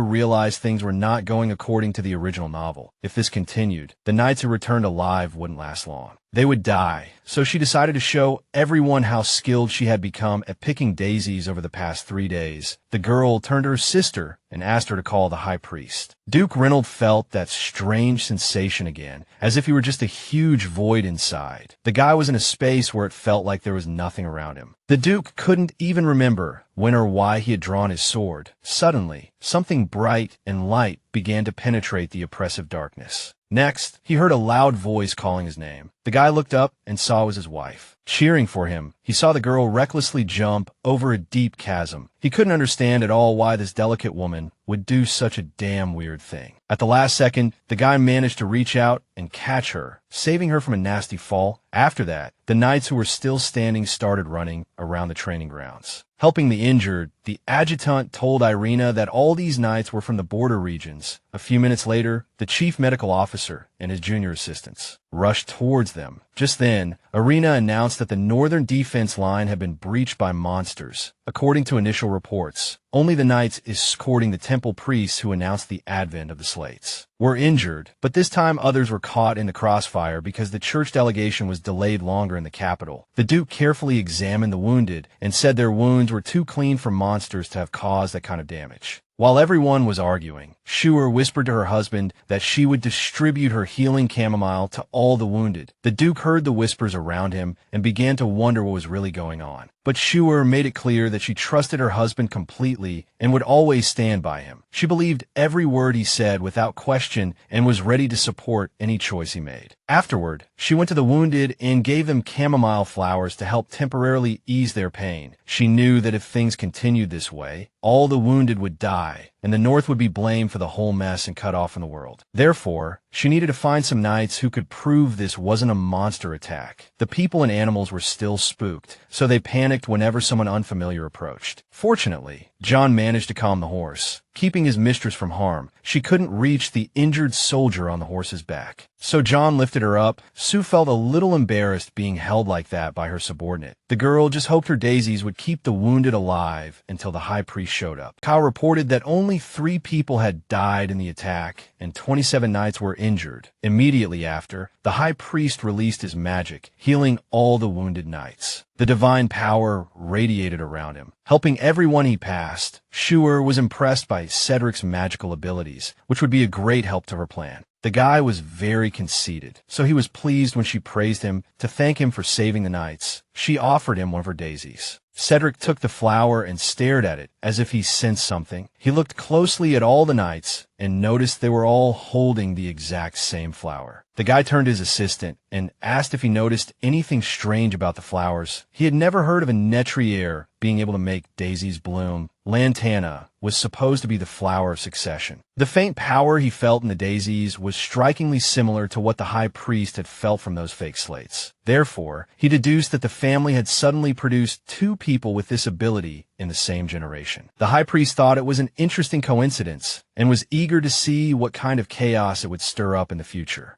realized things were not going according to the original novel. If this continued, the knights who returned alive wouldn't last long. They would die, so she decided to show everyone how skilled she had become at picking daisies over the past 3 days. The girl turned to her sister and asked her to call the high priest. Duke Reynold felt that strange sensation again, as if he were just a huge void inside. The guy was in a space where it felt like there was nothing around him. The Duke couldn't even remember when or why he had drawn his sword. Suddenly, something bright and light began to penetrate the oppressive darkness. Next, he heard a loud voice calling his name. The guy looked up and saw it was his wife. Cheering for him, he saw the girl recklessly jump over a deep chasm. He couldn't understand at all why this delicate woman would do such a damn weird thing. At the last second, the guy managed to reach out and catch her, saving her from a nasty fall. After that, the knights who were still standing started running around the training grounds. Helping the injured, the adjutant told Irina that all these knights were from the border regions. A few minutes later, the chief medical officer and his junior assistants rushed towards them. Just then, Irina announced that the northern defense line had been breached by monsters. According to initial reports, only the knights escorting the temple priests who announced the advent of the slates were injured, but this time others were caught in the crossfire because the church delegation was delayed longer in the capital. The Duke carefully examined the wounded and said their wounds were too clean for monsters to have caused that kind of damage. While everyone was arguing, Shur whispered to her husband that she would distribute her healing chamomile to all the wounded. The Duke heard the whispers around him and began to wonder what was really going on. But Shur made it clear that she trusted her husband completely and would always stand by him. She believed every word he said without question and was ready to support any choice he made. Afterward, she went to the wounded and gave them chamomile flowers to help temporarily ease their pain. She knew that if things continued this way, all the wounded would die, and the North would be blamed for the whole mess and cut off from the world. Therefore, she needed to find some knights who could prove this wasn't a monster attack. The people and animals were still spooked, so they panicked whenever someone unfamiliar approached. Fortunately, John managed to calm the horse. Keeping his mistress from harm, she couldn't reach the injured soldier on the horse's back. So John lifted her up. Sue felt a little embarrassed being held like that by her subordinate. The girl just hoped her daisies would keep the wounded alive until the high priest showed up. Kyle reported that only 3 people had died in the attack and 27 knights were injured. Immediately after, the high priest released his magic, healing all the wounded knights. The divine power radiated around him, helping everyone he passed. Shur was impressed by Cedric's magical abilities, which would be a great help to her plan. The guy was very conceited, so he was pleased when she praised him to thank him for saving the knights. She offered him one of her daisies. Cedric took the flower and stared at it as if he sensed something. He looked closely at all the knights and noticed they were all holding the exact same flower. The guy turned to his assistant and asked if he noticed anything strange about the flowers. He had never heard of a Netrier being able to make daisies bloom. Lantana was supposed to be the flower of succession. The faint power he felt in the daisies was strikingly similar to what the high priest had felt from those fake slates. Therefore, he deduced that the family had suddenly produced 2 people with this ability in the same generation. The high priest thought it was an interesting coincidence and was eager to see what kind of chaos it would stir up in the future.